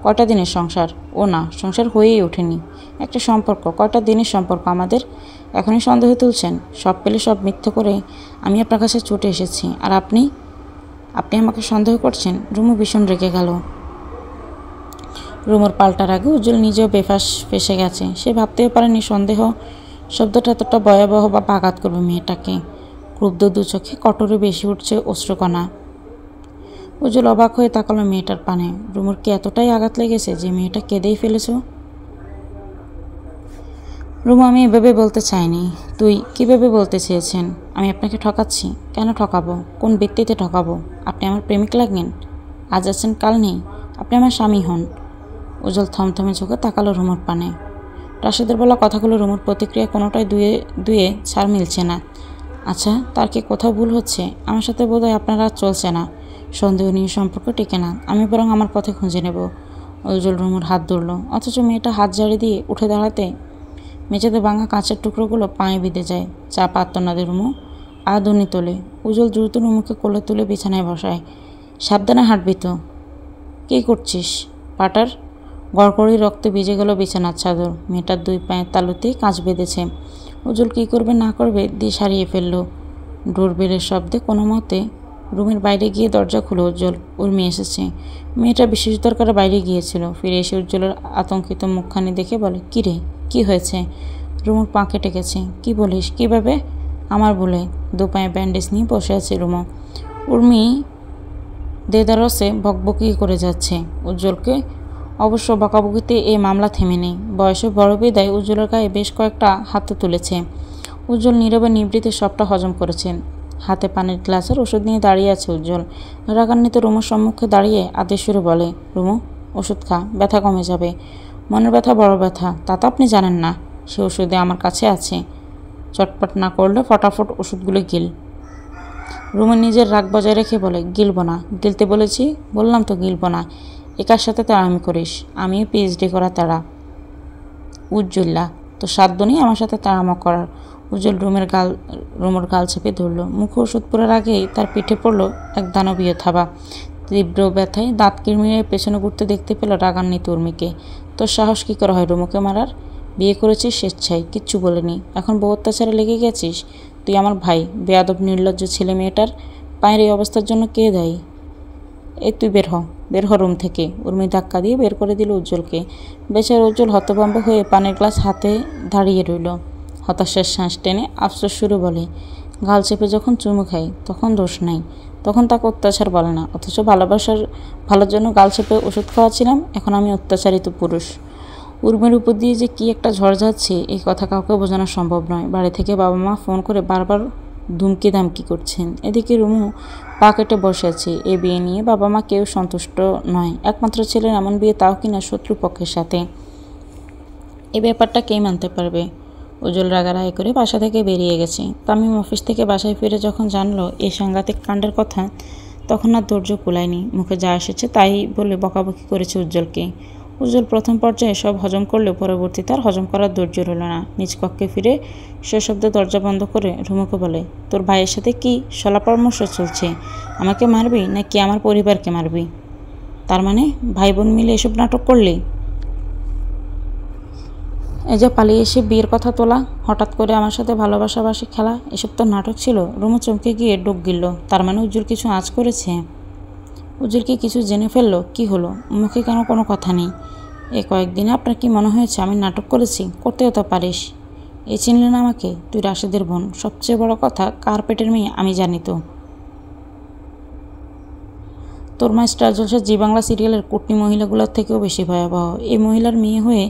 কয়টা দিনের সংসার? ও না, সংসার হয়েই ওঠেনি। একটা সম্পর্ক, কয়টা দিনের সম্পর্ক আমাদের? এখনই সন্দেহ তুলছেন? সব পেলে সব মিথ্যে করে আমি আপনার কাছে ছুটে এসেছি, আর আপনি আমাকে সন্দেহ করছেন? রুমু ভীষণ রেগে গেল। রুমুর পাল্টার আগে উজ্জ্বল নিজেও বেফাস ফেসে গেছে। সে ভাবতেও পারেনি সন্দেহ শব্দটা এতটা ভয়াবহ বা আঘাত করবে মেয়েটাকে। ক্রুব্ধ দু চোখে কটরে বেশি উঠছে অশ্রুকণা। উজ্জ্বল অবাক হয়ে তাকালো মেয়েটার পানে। রুমুর কি এতটাই আঘাত লেগেছে যে মেয়েটা কেঁদেই ফেলেছ? রুমু, আমি এভাবে বলতে চাইনি। তুই কীভাবে বলতে চেয়েছেন? আমি আপনাকে ঠকাচ্ছি? কেন ঠকাবো? কোন ব্যক্তিতে ঠকাবো? আপনি আমার প্রেমিক লাগেন? আজ আছেন কাল নেই। আপনি আমার স্বামী হন। উজ্জ্বল থমথমে চোখে তাকালো রুমুর পানে। রাশেদের বলা কথাগুলো রুমুর প্রতিক্রিয়া কোনোটাই দুয়ে ছাড় মিলছে না। আচ্ছা, তার কি কোথাও ভুল হচ্ছে? আমার সাথে বোধহয় আপনার আর চলছে না। সন্দেহ নিয়ে সম্পর্ক টেকে না। আমি বরং আমার পথে খুঁজে নেব। উজ্জ্বল রুমুর হাত ধরল, অথচ মেয়েটা হাত ঝাড়ি দিয়ে উঠে দাঁড়াতে মেঝেতে ভাঙা কাঁচের টুকরোগুলো পায়ে বিঁধে যায়। চা আত্মনাদের রুমু আধুনি তোলে। উজ্জ্বল দ্রুত রুমুকে কোলে তুলে বিছানায় বসায়। সাবধানে হাঁটবি তো। কী করছিস? পাটার গড়গড়ি রক্তে ভিজে গেল বিছানার চাদর। মেয়েটার দুই পায়ের তালুতেই কাঁচ বেঁধেছে। উজ্জ্বল কী করবে না করবে দিয়ে সারিয়ে ফেলল। ডোরবেলের শব্দে কোনো মতে রুমের বাইরে গিয়ে দরজা খুলে উজ্জ্বল। উর্মি এসেছে। মেয়েটা বিশেষ দরকারে বাইরে গিয়েছিল। ফিরে এসে উজ্জ্বলের আতঙ্কিত মুখখানি দেখে বলে, কী রে, কী হয়েছে? রুমুর পা কেটে গেছে। কী বলিস? কীভাবে? আমার বলে। দু পায়ে ব্যান্ডেজ নিয়ে বসে আছে রুমু। উর্মি দেদারসে বকবকি করে যাচ্ছে উজ্জ্বলকে। অবশ্য বকাবকিতে এই মামলা থেমে নেই। বয়সে বড় বিদায় উজ্জ্বলের গায়ে বেশ কয়েকটা হাতে তুলেছে। উজ্জ্বল নীরবে নিবৃত্তে সবটা হজম করেছেন। হাতে পানির গ্লাসের ওষুধ নিয়ে দাঁড়িয়ে আছে উজ্জ্বল। রাগান্বিত রুমুর সম্মুখে দাঁড়িয়ে আদেশ সুরে বলে, রুমু, ওষুধ খা, ব্যথা কমে যাবে। মনের ব্যথা বড় ব্যথা, তা তো আপনি জানেন না। সে ওষুধে আমার কাছে আছে। চটপট না করলে ফটাফট ওষুধগুলো গিল। রুমু নিজের রাগ বজায় রেখে বলে, গিলব না। গিলতে বলেছি? বললাম তো গিলব না। একার সাথে তাড়ামি করিস? আমিও পিএইচডি করা তাড়া। উজ্জ্বল্লা, তো সাধ্য নেই আমার সাথে তাড়ামো করার। উজ্জ্বল রুমুর গাল চেপে ধরল। মুখে ওষুধ পড়ার আগেই তার পিঠে পড়ল এক দানবীয় থাবা। তীব্র ব্যথায় দাঁত কিরমিরে পেছনে ঘুরতে দেখতে পেল রাগান্বিত উর্মিকে। তোর সাহস কী করে হয় রুমুকে মারার? বিয়ে করেছিস স্বেচ্ছায়, কিচ্ছু বলেনি। এখন বউ অত্যাচারে লেগে গেছিস? তুই আমার ভাই। বেয়াদব নির্লজ্জ ছেলে মেয়েটার পায়ের এই অবস্থার জন্য কে দায়ী? এই তুই বের হ রুম থেকে। উর্মি ধাক্কা দিয়ে বের করে দিল উজ্জ্বলকে। বেচারা উজ্জ্বল হতভম্ব হয়ে পানির গ্লাস হাতে দাঁড়িয়ে রইল। হতাশার শ্বাস টেনে আফসোস শুরু বলে, গাল চেপে যখন চুমু খাই তখন দোষ নাই, তখন তাকে অত্যাচার বলে না। অথচ ভালোর জন্য গাল চেপে ওষুধ খাওয়াছিলাম, এখন আমি অত্যাচারিত পুরুষ। উর্মির উপর দিয়ে যে কী একটা ঝড় যাচ্ছে এই কথা কাউকে বোঝানো সম্ভব নয়। বাড়ি থেকে বাবা মা ফোন করে বারবার ধুমকি ধামকি করছেন। এদিকে রুমু পা কেটে বসে আছে। এ বিয়ে নিয়ে বাবা মা কেউ সন্তুষ্ট নয়। একমাত্র ছেলের এমন বিয়ে, তাও কিনা শত্রুপক্ষের সাথে। এই ব্যাপারটা কে মানতে পারবে? উজ্জ্বল রাগারাগি করে বাসা থেকে বেরিয়ে গেছে। তামিম অফিস থেকে বাসায় ফিরে যখন জানলো এই সাংঘাতিক কাণ্ডের কথা, তখন আর ধৈর্য কুলায়নি। মুখে যা এসেছে তাই বলে বকাবকি করেছে উজ্জ্বলকে। উজ্জ্বল প্রথম পর্যায়ে সব হজম করলেও পরবর্তীতে আর হজম করার ধৈর্য রইল না। নিজ কক্ষে ফিরে সশব্দে দরজা বন্ধ করে রুমুকে বলে, তোর ভাইয়ের সাথে কি সলা পরামর্শ চলছে? আমাকে মারবি নাকি আমার পরিবারকে মারবি? তার মানে ভাই বোন মিলে এসব নাটক করলি? এই যে পালিয়ে এসে বিয়ের কথা তোলা, হঠাৎ করে আমার সাথে ভালোবাসাবাসি খেলা, এসব তো নাটক ছিল। রুমু চমকে গিয়ে ডুব গিলল। তার মানে উজ্জ্বল কিছু আঁচ করেছে? উজ্জ্বল কি কিছু জেনে ফেললো? কি হলো? মুখে কেন কোনো কথা নেই? এই কয়েকদিনে আপনার কি মনে হয়েছে আমি নাটক করেছি? করতেও তো পারিস। এই চিনলে না আমাকে? তুই রাশেদের বোন। সবচেয়ে বড় কথা, কার পেটের মেয়ে আমি জানি তো। তোর মা স্টার জলসা জি বাংলা সিরিয়ালের কুটনি মহিলাগুলোর থেকেও বেশি ভয়াবহ। এই মহিলার মেয়ে হয়ে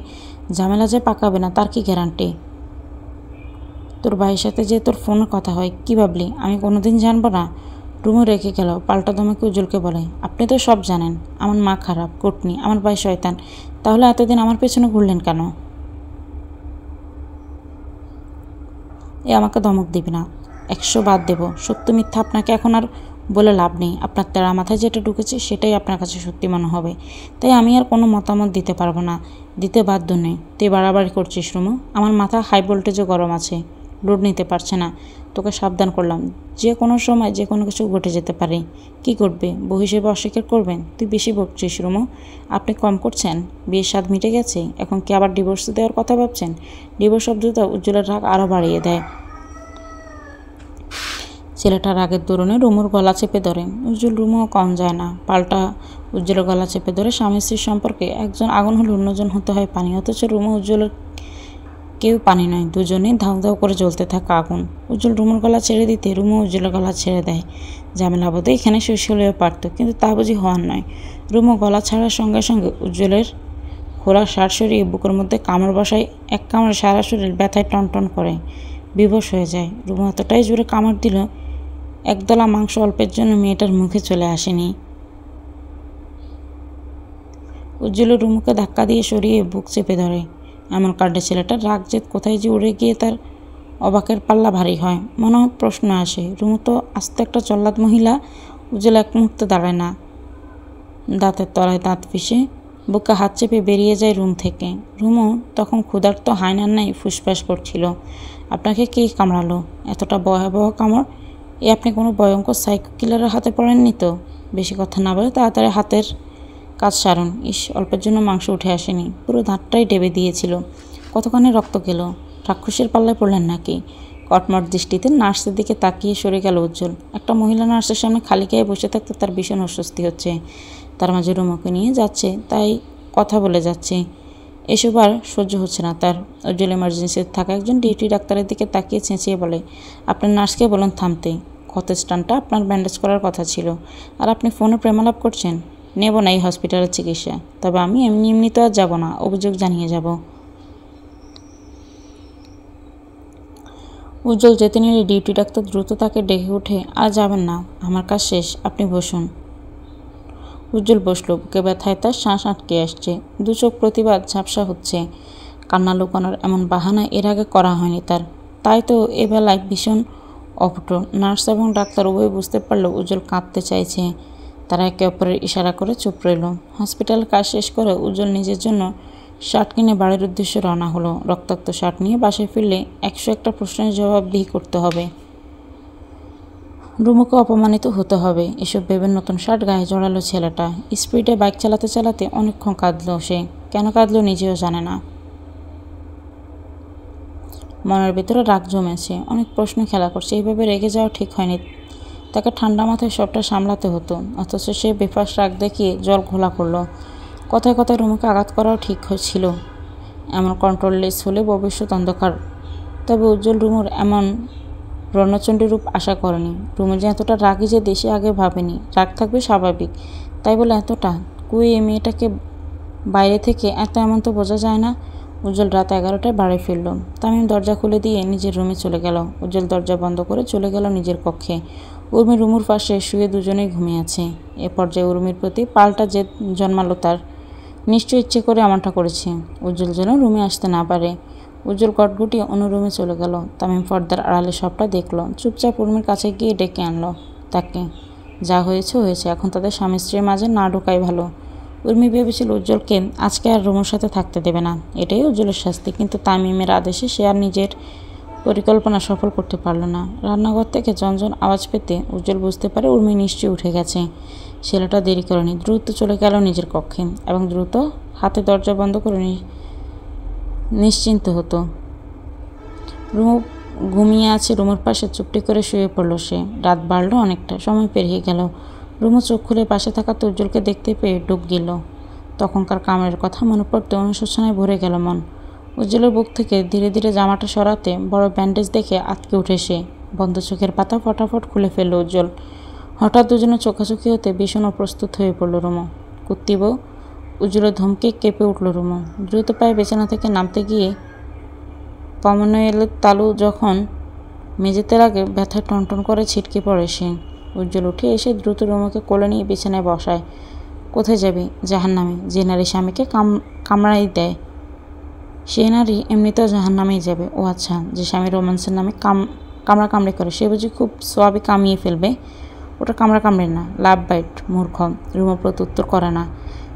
ঝামেলা যে পাকাবে না তার কি গ্যারান্টি? তোর ভাইয়ের সাথে যে তোর ফোনে কথা হয়, কী ভাবলি আমি কোনোদিন জানবো না? রুমু রেখে গেল। পাল্টা দমকে উজ্জ্বলকে বলে, আপনি তো সব জানেন। আমার মা খারাপ, কুটনি, আমার ভাই শয়তান। তাহলে এতদিন আমার পেছনে ঘুরলেন কেন? আমাকে ধমক দিবি না, 100 বাদ দেব। সত্য মিথ্যা আপনাকে এখন আর বলে লাভ নেই। আপনার তেরা মাথায় যেটা ঢুকেছে সেটাই আপনার কাছে সত্যি মনে হবে, তাই আমি আর কোনো মতামত দিতে পারবো না, দিতে বাধ্য নেই। তুই বাড়াবাড়ি করছিস রুমু, আমার মাথা হাই ভোল্টেজে গরম আছে, লোড নিতে পারছে না। তোকে সাবধান করলাম, যে কোনো সময় যে কোনো কিছু ঘটে যেতে পারে। কি করবে, বউ হিসেবে অস্বীকার করবেন? তুই বেশি বকছিস রুমু, আপনি কম করছেন। বিয়ের স্বাদ মিটে গেছে, এখন কি আবার ডিভোর্স দেওয়ার কথা ভাবছেন? ডিভোর্স শব্দটা উজ্জ্বলের রাগ আরও বাড়িয়ে দেয়। ছেলেটার রাগের দরুনে রুমুর গলা চেপে ধরে। উজ্জ্বল রুমুও কম যায় না, পাল্টা উজ্জ্বলের গলা চেপে ধরে। স্বামী স্ত্রীর সম্পর্কে একজন আগুন হলে অন্যজন হতে হয় পানি, অথচ রুমু উজ্জ্বলের কেউ পানি নয়, দুজনেই ধাউ ধাউ করে জ্বলতে থাকা আগুন। উজ্জ্বল রুমুর গলা ছেড়ে দিতে রুমু উজ্জ্বলের গলা ছেড়ে দেয়। ঝামেলা বোধে এখানে শেষ হলেও পারত, কিন্তু তা বুঝি হওয়ার নয়। রুমু গলা ছাড়ার সঙ্গে সঙ্গে উজ্জ্বলের খোলা শার্ট সরিয়ে বুকের মধ্যে কামড় বসায়। এক কামড়ে সারা শরীর ব্যথায় টনটন করে, বিবশ হয়ে যায়। রুমু এতটাই জোরে কামড় দিল, একদলা মাংস অল্পের জন্য মেয়েটার মুখে চলে আসেনি। উজ্জ্বল রুমুকে ধাক্কা দিয়ে সরিয়ে বুক চেপে ধরে। এমন কাণ্ডে ছেলেটার রাগ জেদ কোথায় যে উড়ে গিয়ে তার অবাকের পাল্লা ভারী হয়। মনে প্রশ্ন আসে, রুমু তো আস্ত একটা জল্লাদ মহিলা। উজ্জ্বল এক মুহূর্তে দাঁড়ায় না, দাঁতের তলায় দাঁত পিষে বুকে হাত চেপে বেরিয়ে যায় রুম থেকে। রুমু তখন ক্ষুধার্ত হায়নার ন্যায় ফুসফাস করছিল। আপনাকে কে কামড়ালো? এতটা ভয়াবহ কামড়? আপনি কোনো ভয়ঙ্কর সাইকো কিলারের হাতে পড়েননি তো? বেশি কথা না বলে তাড়াতাড়ি হাতের কাজ সারুন। অল্পের জন্য মাংস উঠে আসেনি, পুরো দাঁতটাই ডেবে দিয়েছিল। কতখানি রক্ত গেল? রাক্ষসের পাল্লায় পড়লেন নাকি? কটমট দৃষ্টিতে নার্সের দিকে তাকিয়ে সরে গেল উজ্জ্বল। একটা মহিলা নার্সের সামনে খালি গায়ে বসে থাকতে তার ভীষণ অস্বস্তি হচ্ছে। তার মাঝে রুমুকে নিয়ে যাচ্ছে, তাই কথা বলে যাচ্ছে। এসব আর সহ্য হচ্ছে না তার। উজ্জ্বল এমার্জেন্সিতে থাকা একজন ডিউটি ডাক্তারের দিকে তাকিয়ে চেঁচিয়ে বলে, আপনার নার্সকে বলুন থামতে। ক্ষত স্টানটা আপনার ব্যান্ডেজ করার কথা ছিল, আর আপনি ফোনে প্রেমালাপ করছেন। নেব না এই হসপিটালের চিকিৎসা, তবে আমি এমনি এমনি তো আর যাবো না, অভিযোগ জানিয়ে যাব। উজ্জ্বল যেতে নিলে ডিউটি ডাক্তার দ্রুত তাকে ডেকে উঠে, আর যাবেন না, আমার কাজ শেষ, আপনি বসুন। উজ্জ্বল বসল। বুকে ব্যথায় তার শ্বাস আটকে আসছে, দু চোখ প্রতিবাদ ঝাপসা হচ্ছে। কান্না লুকানোর এমন বাহানা এর আগে করা হয়নি তার, তাই তো এবেলায় ভীষণ অপটু। নার্স এবং ডাক্তার উভয় বুঝতে পারল উজ্জ্বল কাঁদতে চাইছে। তারা একে অপরের ইশারা করে চুপ রইল। হসপিটাল কাজ শেষ করে উজ্জ্বল নিজের জন্য শার্ট কিনে বাড়ির উদ্দেশ্যে রওনা হলো। রক্তাক্ত শার্ট নিয়ে বাসায় ফিরলে 101টা প্রশ্নের জবাবদিহি করতে হবে। রুমুকে অপমানিত হতে হবে, এসব ভেবে নতুন শার্ট গায়ে জড়ালো ছেলেটা। স্পিডে বাইক চালাতে চালাতে অনেকক্ষণ কাঁদলো সে। কেন কাঁদলো নিজেও জানে না। মনের ভিতরে রাগ জমেছে, অনেক প্রশ্ন খেলা করছে। এইভাবে রেগে যাওয়া ঠিক হয়নি। তাকে ঠান্ডা মাথায় সবটা সামলাতে হতো, অথচ সে বেফাস রাগ দেখিয়ে জল ঘোলা করলো। কথায় কথায় রুমুকে আঘাত করাও ঠিক ছিল। এমন কন্ট্রোললেস হলে ভবিষ্যৎ অন্ধকার। তবে উজ্জ্বল রুমুর এমন রণচণ্ডী রূপ আশা করেনি। রুমু যে এতটা রাগই যে দেশে আগে ভাবেনি। রাগ থাকবে স্বাভাবিক, তাই বলে এতটা? কুই এই মেয়েটাকে বাইরে থেকে এমন তো বোঝা যায় না। উজ্জ্বল রাত 11টায় বাড়ি ফিরল। তামিম দরজা খুলে দিয়ে নিজের রুমে চলে গেল। উজ্জ্বল দরজা বন্ধ করে চলে গেল নিজের কক্ষে। উর্মি রুমুর পাশে শুয়ে দুজনেই ঘুমিয়ে আছে। এ পর্যায়ে উর্মির প্রতি পাল্টা জেদ জন্মালো তার। নিশ্চয় ইচ্ছে করে এমনটা করেছে, উজ্জ্বল যেন রুমে আসতে না পারে। উজ্জ্বল কটগুটিয়ে অন্য রুমে চলে গেল। তামিম পর্দার আড়ালে সবটা দেখল। চুপচাপ উর্মির কাছে গিয়ে ডেকে আনলো তাকে। যা হয়েছে হয়েছে, এখন তাদের স্বামী স্ত্রীর মাঝে না ঢোকাই ভালো। উর্মি ভেবেছিল উজ্জ্বলকে আজকে আর রুমুর সাথে থাকতে দেবে না, এটাই উজ্জ্বলের শাস্তি। কিন্তু তামিমের আদেশে সে আর নিজের পরিকল্পনা সফল করতে পারল না। রান্নাঘর থেকে ঝনঝন আওয়াজ পেতে উজ্জ্বল বুঝতে পারে উর্মি নিশ্চয়ই উঠে গেছে। ছেলেটা দেরি করেনি, দ্রুত চলে গেল নিজের কক্ষে এবং দ্রুত হাতে দরজা বন্ধ করে নিশ্চিন্ত হতো। রুমু ঘুমিয়ে আছে রুমুর পাশে, চুপটি করে শুয়ে পড়ল সে। রাত বাড়ল অনেকটা, সময় পেরিয়ে গেল। রুমু চোখ খুলে পাশে থাকা উজ্জ্বলকে দেখতে পেয়ে ডুব গেল। তখনকার কামড়ের কথা মনে পড়তে অনুশোচনায় ভরে গেল মন। উজ্জ্বলের বুক থেকে ধীরে ধীরে জামাটা সরাতে বড় ব্যান্ডেজ দেখে আটকে উঠে সে। বন্ধ চোখের পাতা ফটাফট খুলে ফেলল উজ্জ্বল। হঠাৎ দুজনে চোখাচোখি হতে ভীষণ অপ্রস্তুত হয়ে পড়ল রুমু। কুত্তি বউ! উজ্জ্বলের ধমকে কেঁপে উঠল রুমু। দ্রুত পায়ে বিছানা থেকে নামতে গিয়ে কমনওয়েলের তালু যখন মেঝেতে লাগে ব্যথায় টনটন করে ছিটকে পড়ে সে। উজ্জ্বল উঠে এসে দ্রুত রুমুকে কোলে নিয়ে বিছানায় বসায়। কোথায় যাবি? জাহান্নামে। যে নারী স্বামীকে কামড়াই দেয় সে নারী এমনিতেও জাহান্নামেই যাবে। ও আচ্ছা, যে স্বামী রোম্যান্সের নামে কামড়াকামড়ি করে সে বুঝি খুব সোয়াবে কামিয়ে ফেলবে? ওটা কামড়াকামড়ি না, লাভ বাইট, মূর্খ। রুমা প্রত্যুত্তর করে না,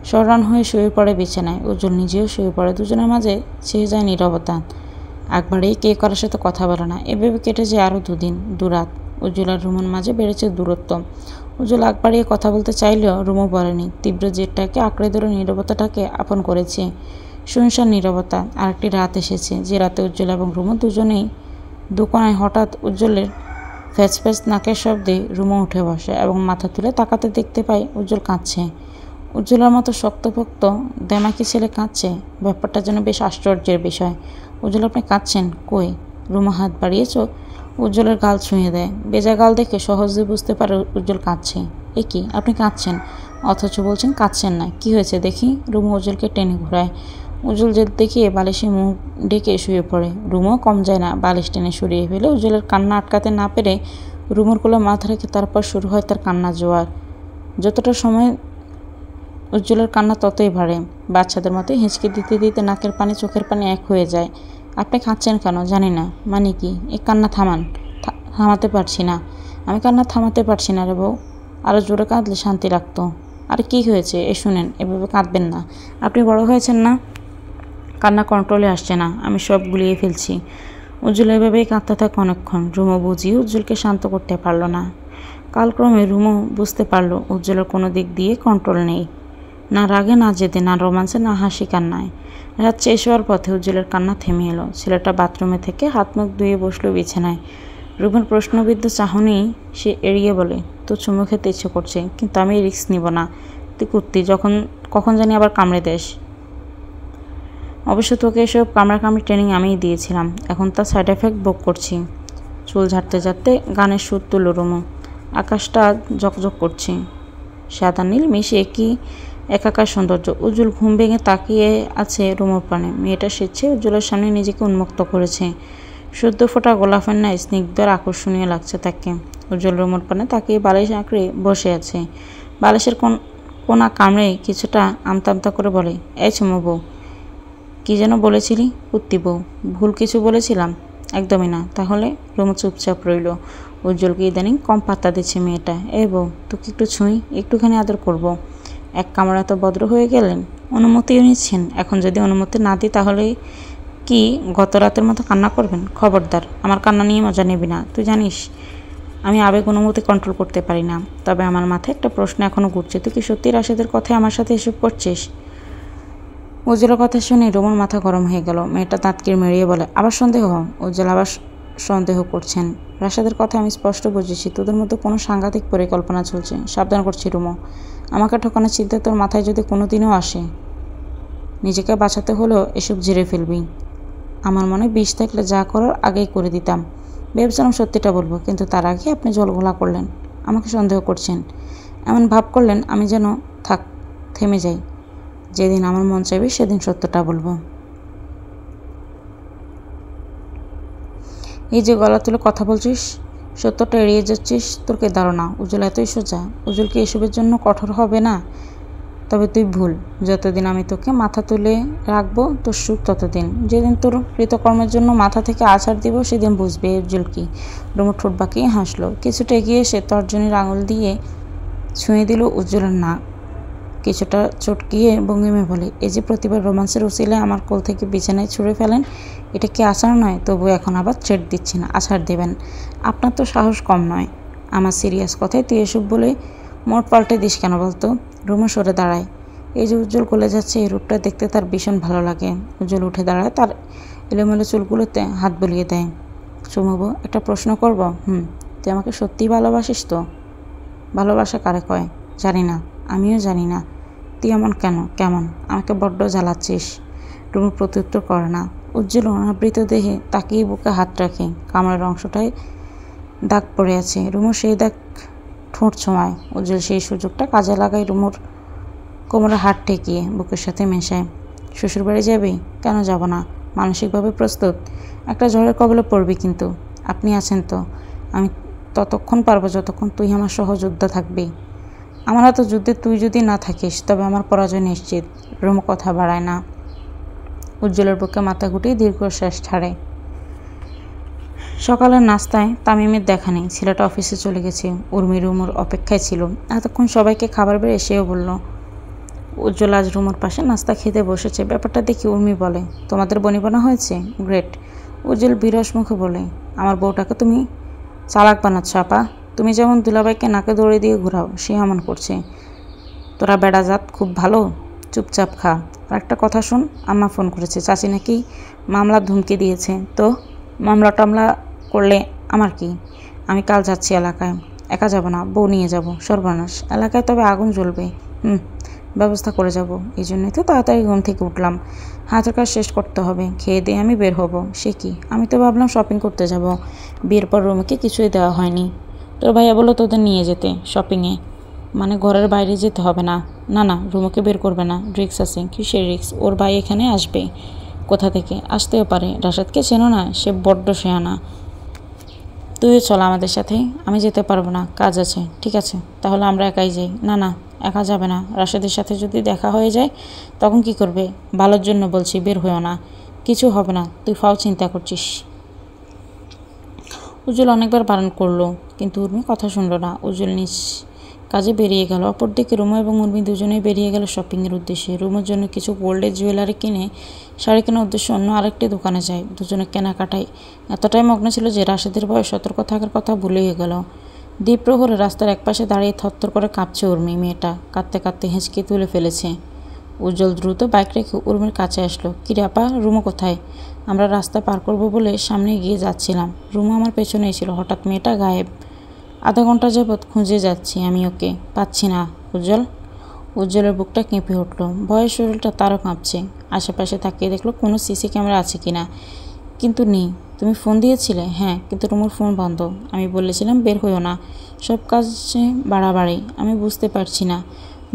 সরান হয়ে শুয়ে পড়ে বিছানায়। উজ্জ্বল নিজেও শুয়ে পড়ে। দুজনের মাঝে ছেয়ে যায় নীরবতা। একবারেই কে কারোর সাথে কথা বলে না। এভাবে কেটে যায় আরও দুদিন, দুরাত। উজ্জ্বল আর রুমার মাঝে বেড়েছে দূরত্ব। উজ্জ্বল আগ বাড়িয়ে কথা বলতে চাইলেও রুমো বলেনি। তীব্র জেদটাকে আঁকড়ে ধরে নীরবতাটাকে আপন করেছে। শুনশান নীরবতা। আরেকটি রাত এসেছে, যে রাতে উজ্জ্বল এবং রুমো দুজনেই দোকানায়। হঠাৎ উজ্জ্বলের ফ্যাচ নাকের শব্দে রুমো উঠে বসে এবং মাথা তুলে তাকাতে দেখতে পায় উজ্জ্বল কাঁদছে। উজ্জ্বলের মতো শক্তপোক্ত দেমাকি ছেলে কাঁদছে, ব্যাপারটা যেন বেশ আশ্চর্যের বিষয়। উজ্জ্বল, আপনি কাঁদছেন? কই? রুমা হাত বাড়িয়ে উজ্জ্বলের গাল ছুঁয়ে দেয়। বেজা গাল দেখে সহজে বুঝতে পারে উজ্জ্বল কাঁদছে। এ কি, আপনি কাঁদছেন অথচ বলছেন কাঁদছেন না? কি হয়েছে দেখি? রুমা উজ্জ্বলকে টেনে ঘোরায়। উজ্জ্বল জেদ দেখিয়ে বালিশে মুখ ডেকে শুয়ে পড়ে। রুমো কম যায় না, বালিশ টেনে সরিয়ে ফেলে। উজ্জ্বলের কান্না আটকাতে না পেরে রুমোর কোলে মাথা রেখে তারপর শুরু হয় তার কান্না জোয়ার। যতটা সময় উজ্জ্বলের কান্না ততই বাড়ে। বাচ্চাদের মতোই হেঁচকে দিতে দিতে নাকের পানি চোখের পানি এক হয়ে যায়। আপনি কাঁদছেন কেন? জানি না। মানে কি? এই কান্না থামান। থামাতে পারছি না। আমি কান্না থামাতে পারছি না রে বউ। আরও জোরে কাঁদলে শান্তি লাগতো। আরে কি হয়েছে? শুনেন, এভাবে কাঁদবেন না। আপনি বড় হয়েছেন না? কান্না কন্ট্রোলে আসছে না, আমি সব গুলিয়ে ফেলছি। উজ্জ্বল এভাবেই কাঁদতে থাকে অনেকক্ষণ। রুমো বুঝিয়ে উজ্জ্বলকে শান্ত করতে পারল না। কালক্রমে রুমো বুঝতে পারল উজ্জ্বলের কোনো দিক দিয়ে কন্ট্রোল নেই। না রাগে, না জেদে, না রোমান্সে, না হাসি কান্নায়। রাত শেষ হওয়ার পথে উজ্জ্বলের কান্না থেমে এলো। ছেলেটা বাথরুমে থেকে হাত মুখ ধুয়ে বসলো বিছানায়। রুমের প্রশ্নবিদ্ধ চাহনি সে এড়িয়ে বলে, তো চুমু খেতে ইচ্ছে করছে, কিন্তু আমি রিস্ক নিব না। তুই কুত্তি, কখন জানি আবার কামড়ে দেশ। অবশ্য তোকে এসব কামড়াকামড়ি ট্রেনিং আমিই দিয়েছিলাম, এখন তার সাইড এফেক্ট ভোগ করছি। চুল ঝাড়তে ঝাড়তে গানের সুর তুলল রুমো। আকাশটা ঝকঝক করছে, সাদা নীল মিশে কি একাকার সৌন্দর্য। উজ্জ্বল ঘুম ভেঙে তাকিয়ে আছে রুমোর পানে। মেয়েটা স্বেচ্ছায় উজ্জ্বলের সামনে নিজেকে উন্মুক্ত করেছে। সদ্য ফোটা গোলাপের ন্যায় স্নিগ্ধ আর আকর্ষণীয় লাগছে তাকে। উজ্জ্বল রুমোর পানে তাকিয়ে বালিশ আঁকড়ে বসে আছে। বালিশের কোনা কামড়ে কিছুটা আমতা আমতা করে বলে, এই চুমু বউ, কী যেন বলেছিলি? কুত্তি বউ। ভুল কিছু বলেছিলাম? একদমই না। তাহলে? রুমো চুপচাপ রইল। উজ্জ্বলকে ইদানিং কম পাত্তা দিচ্ছে মেয়েটা। এই বউ, তোকে একটু ছুঁই, একটুখানি আদর করব। এক কামড়া তো ভদ্র হয়ে গেলেন। অনুমতিও নিচ্ছেন। এখন যদি অনুমতি না দিই তাহলে কি গত রাতের মতো কান্না করবেন? খবরদার, আমার কান্না নিয়ে মজা নেবি না। তুই জানিস আমি আবেগ অনুমতি কন্ট্রোল করতে পারি না। তবে আমার মাথায় একটা প্রশ্ন এখনও ঘুরছে, তুই কি সত্যি রাশেদের কথায় আমার সাথে এসব করছিস? উজ্জ্বলের কথা শুনে রুমোর মাথা গরম হয়ে গেল। মেয়েটা দাঁতকির মেরিয়ে বলে, আবার সন্দেহ? উজ্জ্বল আবার সন্দেহ করছেন। রাশেদের কথা আমি স্পষ্ট বুঝেছি, তোদের মধ্যে কোনো সাংঘাতিক পরিকল্পনা চলছে। সাবধান করছি রুমো, আমাকে ঠকানোর চিন্তা তোর মাথায় যদি কোনো দিনও আসে, নিজেকে বাঁচাতে হলেও এসব ঝেড়ে ফেলবি। আমার মনে বিষ থাকলে যা করার আগেই করে দিতাম। ভেবেছিলাম সত্যিটা বলবো, কিন্তু তার আগে আপনি জলঘোলা করলেন। আমাকে সন্দেহ করছেন, এমন ভাব করলেন আমি যেন থেমে যাই। যেদিন আমার মন চাইবে সেদিন সত্যটা বলবো। এই যে গলা তুলে কথা বলছিস, সত্যটা এড়িয়ে যাচ্ছিস, তোর কে ধারণা উজ্জ্বল এতই সোজা? উজ্জ্বল কি এসবের জন্য কঠোর হবে না? তবে তুই ভুল। যতদিন আমি তোকে মাথা তুলে রাখবো তোর সুখ ততদিন। যেদিন তোর কৃতকর্মের জন্য মাথা থেকে আছাড় দিব সেদিন বুঝবে উজ্জ্বল কি। রুমো ঠোঁট বাঁকিয়ে হাসলো। কিছুটা এগিয়ে এসে তর্জনীর আঙুল দিয়ে ছুঁয়ে দিল উজ্জ্বলের নাক। কিছুটা চটকিয়ে ভঙ্গিমে বলে, এই যে প্রতিবার রোমান্সের উছিলে আমার কোল থেকে বিছানায় ছুঁড়ে ফেলেন, এটা কি আছাড় নয়? তবু এখন আবার ছেড় দিচ্ছেন, আছাড় দেবেন? আপনার তো সাহস কম নয়। আমার সিরিয়াস কথায় তুই এসব বলে মোট পাল্টে দিস কেন বলতো? রুমো সরে দাঁড়ায়। এই যে উজ্জ্বল গলে যাচ্ছে, এই রূপটা দেখতে তার ভীষণ ভালো লাগে। উজ্জ্বল উঠে দাঁড়ায়, তার এলোমেলো চুলগুলোতে হাত বুলিয়ে দেয়। চুমুবো, একটা প্রশ্ন করব? তুই আমাকে সত্যিই ভালোবাসিস তো? ভালোবাসা কারে কয়? জানি না, আমিও জানি না। তুই এমন কেমন আমাকে বড্ড জ্বালাচ্ছিস। রুমো প্রত্যুত্তর করে না। উজ্জ্বল অনাবৃত দেহে তাকিয়ে বুকে হাত রাখে। কামড়ের অংশটায় দাগ পড়ে আছে। রুমো সেই দাগ ঠোঁট ছোঁয়ায়। উজ্জ্বল সেই সুযোগটা কাজে লাগায়, রুমোর কোমরে হাত ঠেকিয়ে বুকের সাথে মেশায়। শ্বশুরবাড়ি যাবি? কেন যাব না? মানসিকভাবে প্রস্তুত? একটা ঝড়ের কবলে পড়বি, কিন্তু আপনি আছেন তো। আমি ততক্ষণ পারবো যতক্ষণ তুই আমার সহযোদ্ধা থাকবি। আমার হাতে যুদ্ধে তুই যদি না থাকিস তবে আমার পরাজয় নিশ্চিত। রুমু কথা বাড়ায় না, উজ্জ্বলের বুকে মাথা গুটিয়ে দীর্ঘশ্বাস ছাড়ে। সকালের নাস্তায় তামিমের দেখা নেই, ছেলেটা অফিসে চলে গেছে। উর্মি রুমুর অপেক্ষায় ছিল। এতক্ষণ সবাইকে খাবার বেড়ে সেও বলল। উজ্জ্বল আজ রুমুর পাশে নাস্তা খেতে বসেছে। ব্যাপারটা দেখি উর্মি বলে, তোমাদের বনিবনা হয়েছে? গ্রেট। উজ্জ্বল বিরস মুখে বলে, আমার বউটাকে তুমি চালাক বানাচ্ছ আপা। তুমি যেমন দুলাভাইকে নাকে দৌড়ে দিয়ে ঘোরাও, সে এমন করছে। তোরা বেড়াজাত খুব ভালো, চুপচাপ খা। আর একটা কথা শোন, আম্মা ফোন করেছে, চাচি নাকি মামলার ধমকি দিয়েছে। তো মামলা টামলা করলে আমার কি? আমি কাল যাচ্ছি এলাকায়। একা যাব না, বউ নিয়ে যাব। সর্বনাশ, এলাকায় তবে আগুন জ্বলবে। ব্যবস্থা করে যাব। এই জন্যই তো তাড়াতাড়ি ঘুম থেকে উঠলাম। হাতের কাজ শেষ করতে হবে, খেয়ে দিয়ে আমি বের হব। সে কি, আমি তো ভাবলাম শপিং করতে যাব। বিয়ের পর রুমকে কিছুই দেওয়া হয়নি। তোর ভাইয়া বললো তোদের নিয়ে যেতে শপিংয়ে, মানে ঘরের বাইরে যেতে হবে না। না না, রুমকে বের করবে না, রিক্স আছে। কিসের রিক্স? ওর ভাই এখানে আসবে। কোথা থেকে? আসতেও পারে। রাশাদকে চেনো না? সে বড্ড শেয়ানা। তুইও চল আমাদের সাথে। আমি যেতে পারবো না, কাজ আছে। ঠিক আছে, তাহলে আমরা একাই যাই। না না, একা যাবে না। রাশেদের সাথে যদি দেখা হয়ে যায় তখন কি করবে? ভালোর জন্য বলছি, বের হইও না। কিছু হবে না, তুই ফাও চিন্তা করছিস। উজ্জ্বল অনেকবার বারণ করলো, কিন্তু উর্মি কথা শুনলো না। উজ্জ্বল নিজ কাজে বেরিয়ে গেল। অপরদিকে রুমা এবং উর্মি দুজনেই বেরিয়ে গেল শপিংয়ের উদ্দেশ্যে। রুমের জন্য কিছু গোল্ডের জুয়েলারি কিনে শাড়ি কেনার উদ্দেশ্যে অন্য আরেকটি দোকানে যায়। দুজনে কেনাকাটায় এতটাই মগ্ন ছিল যে রাশেদের ভয়ে সতর্ক থাকার কথা ভুলেই গেল। দ্বীপ্রহরে রাস্তার একপাশে দাঁড়িয়ে থরথর করে কাঁপছে উর্মি। মেয়েটা কাঁদতে কাঁদতে হেঁচকে তুলে ফেলেছে। উজ্জ্বল দ্রুত বাইক রেখে উর্মির কাছে আসলো। কিরে আপা, রুমু কোথায়? আমরা রাস্তা পার করব বলে সামনে এগিয়ে যাচ্ছিলাম, রুমু আমার পেছনেই ছিল। হঠাৎ মেয়েটা গায়েব। আধা ঘন্টা যাবৎ খুঁজে যাচ্ছি আমি ওকে, পাচ্ছি না। উজ্জ্বল? উজ্জ্বলের বুকটা কেঁপে উঠল। ভয়ের শরীরটা তারও কাঁপছে। আশেপাশে তাকিয়ে দেখলো কোনো সিসি ক্যামেরা আছে কিনা, কিন্তু নেই। তুমি ফোন দিয়েছিলে? হ্যাঁ, কিন্তু রুমুর ফোন বন্ধ। আমি বলেছিলাম বের হইও না। সব কাজে বাড়াবাড়ি। আমি বুঝতে পারছি না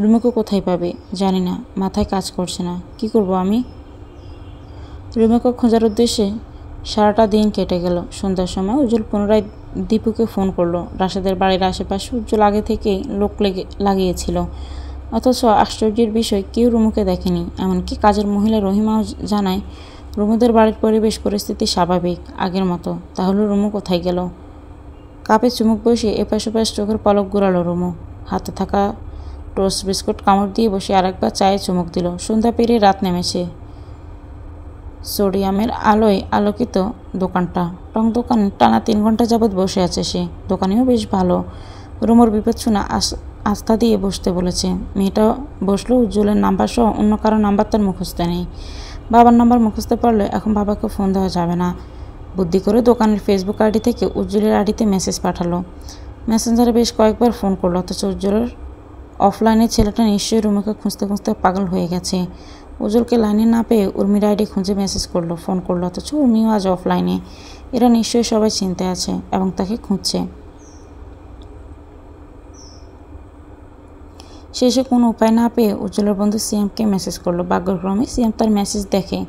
রুমুকে কোথায় পাবে। জানি না, মাথায় কাজ করছে না। কি করব আমি? রুমুকে খোঁজার উদ্দেশ্যে সারাটা দিন কেটে গেল। সন্ধ্যার সময় উজ্জ্বল পুনরায় দীপুকে ফোন করলো। রাশেদের বাড়ির আশেপাশে উজ্জ্বল আগে থেকেই লোক লাগিয়েছিল, অথচ আশ্চর্যের বিষয় কেউ রুমুকে দেখেনি। এমনকি কাজের মহিলা রহিমাও জানায় রুমুদের বাড়ির পরিবেশ পরিস্থিতি স্বাভাবিক, আগের মতো। তাহলে রুমু কোথায় গেল? কাপে চুমুক বসিয়ে এপাশ ওপাশ চোখের পলক ঘোরালো রুমু। হাতে থাকা টোস্ট বিস্কুট কামড় দিয়ে বসে আরেকবার চায়ে চুমুক দিল। সন্ধ্যা পেরিয়ে রাত নেমেছে। সোডিয়ামের আলোয় আলোকিত দোকানটা। টং দোকান টানা 3 ঘন্টা যাবৎ বসে আছে সে। দোকানেও বেশ ভালো। রুমুর বিপদ শুনে আস্থা দিয়ে বসতে বলেছে। মেয়েটা বসলো। উজ্জ্বলের নাম্বার সহ অন্য কারো নাম্বার তার মুখস্থ নেই। বাবার নাম্বার মুখস্থ পারলে এখন বাবাকে ফোন দেওয়া যাবে না। বুদ্ধি করে দোকানের ফেসবুক আইডি থেকে উজ্জ্বলের আইডিতে মেসেজ পাঠালো। মেসেঞ্জারে বেশ কয়েকবার ফোন করলো, অথচ উজ্জ্বলের অফলাইনে ছেলেটা নিশ্চয়ই রুমুকে খুঁজতে খুঁজতে পাগল হয়ে গেছে। উজ্জ্বলকে লাইনে না পেয়ে উর্মির আইডি খুঁজে মেসেজ করলো, ফোন করলো, অথচ উর্মিও আজ অফলাইনে। এরা নিশ্চয়ই সবাই চিন্তায় আছে এবং তাকে খুঁজছে। শেষে কোনো উপায় না পেয়ে উজ্জ্বলের বন্ধু সিএমকে মেসেজ করলো। ভাগ্যক্রমে সিএম তার মেসেজ দেখে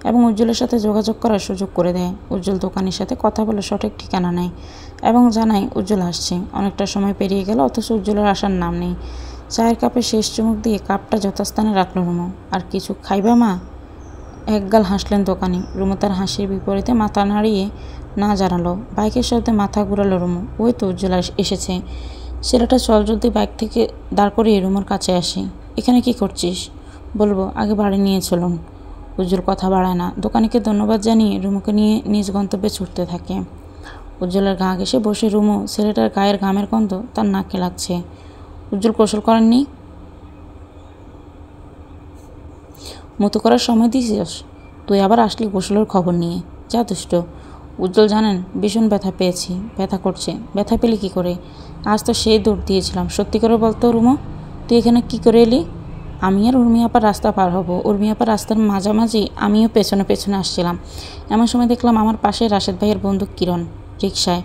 এবং উজ্জ্বলের সাথে যোগাযোগ করার সুযোগ করে দেয়। উজ্জ্বল দোকানের সাথে কথা বলে সঠিক ঠিকানা নেয় এবং জানায় উজ্জ্বল আসছে। অনেকটা সময় পেরিয়ে গেল, অথচ উজ্জ্বলের আসার নাম নেই। চায়ের কাপে শেষ চুমুক দিয়ে কাপটা যথাস্থানে রাখল রুমু। আর কিছু খাইবা মা? একগাল হাসলেন দোকানি। রুমু তার হাসির বিপরীতে মাথা নাড়িয়ে না জানালো। বাইকের শব্দে মাথা ঘুরালো রুমু। ওই তো উজ্জ্বল এসেছে। ছেলেটা চল জলদি বাইক থেকে দাঁড় করিয়ে রুমুর কাছে আসে। এখানে কি করছিস? বলবো, আগে বাড়ি নিয়ে চলুন। উজ্জ্বল কথা বাড়ায় না। দোকানিকে ধন্যবাদ জানিয়ে রুমুকে নিয়ে নিজ গন্তব্যে ছুটতে থাকে। উজ্জ্বলের গা ঘেঁষে বসে রুমু। ছেলেটার গায়ের ঘামের গন্ধ তার নাকে লাগছে। উজ্জ্বল কৌশল করেননি? মতো করার সময় দিয়েছিস? তুই আবার আসলি গোসলের খবর নিয়ে। যা দুষ্ট। উজ্জ্বল জানেন ভীষণ ব্যথা পেয়েছি, ব্যথা করছে। ব্যথা পেলে কী করে? আজ তো সেই দৌড় দিয়েছিলাম। সত্যি করে বলতো রুমু, তুই এখানে কী করে এলি? আমি আর উর্মি আপার রাস্তা পার হব। উর্মি আপার রাস্তার মাঝামাঝি আমিও পেছনে পেছনে আসছিলাম। এমন সময় দেখলাম আমার পাশে রাশেদ ভাইয়ের বন্ধু কিরণ রিকশায়।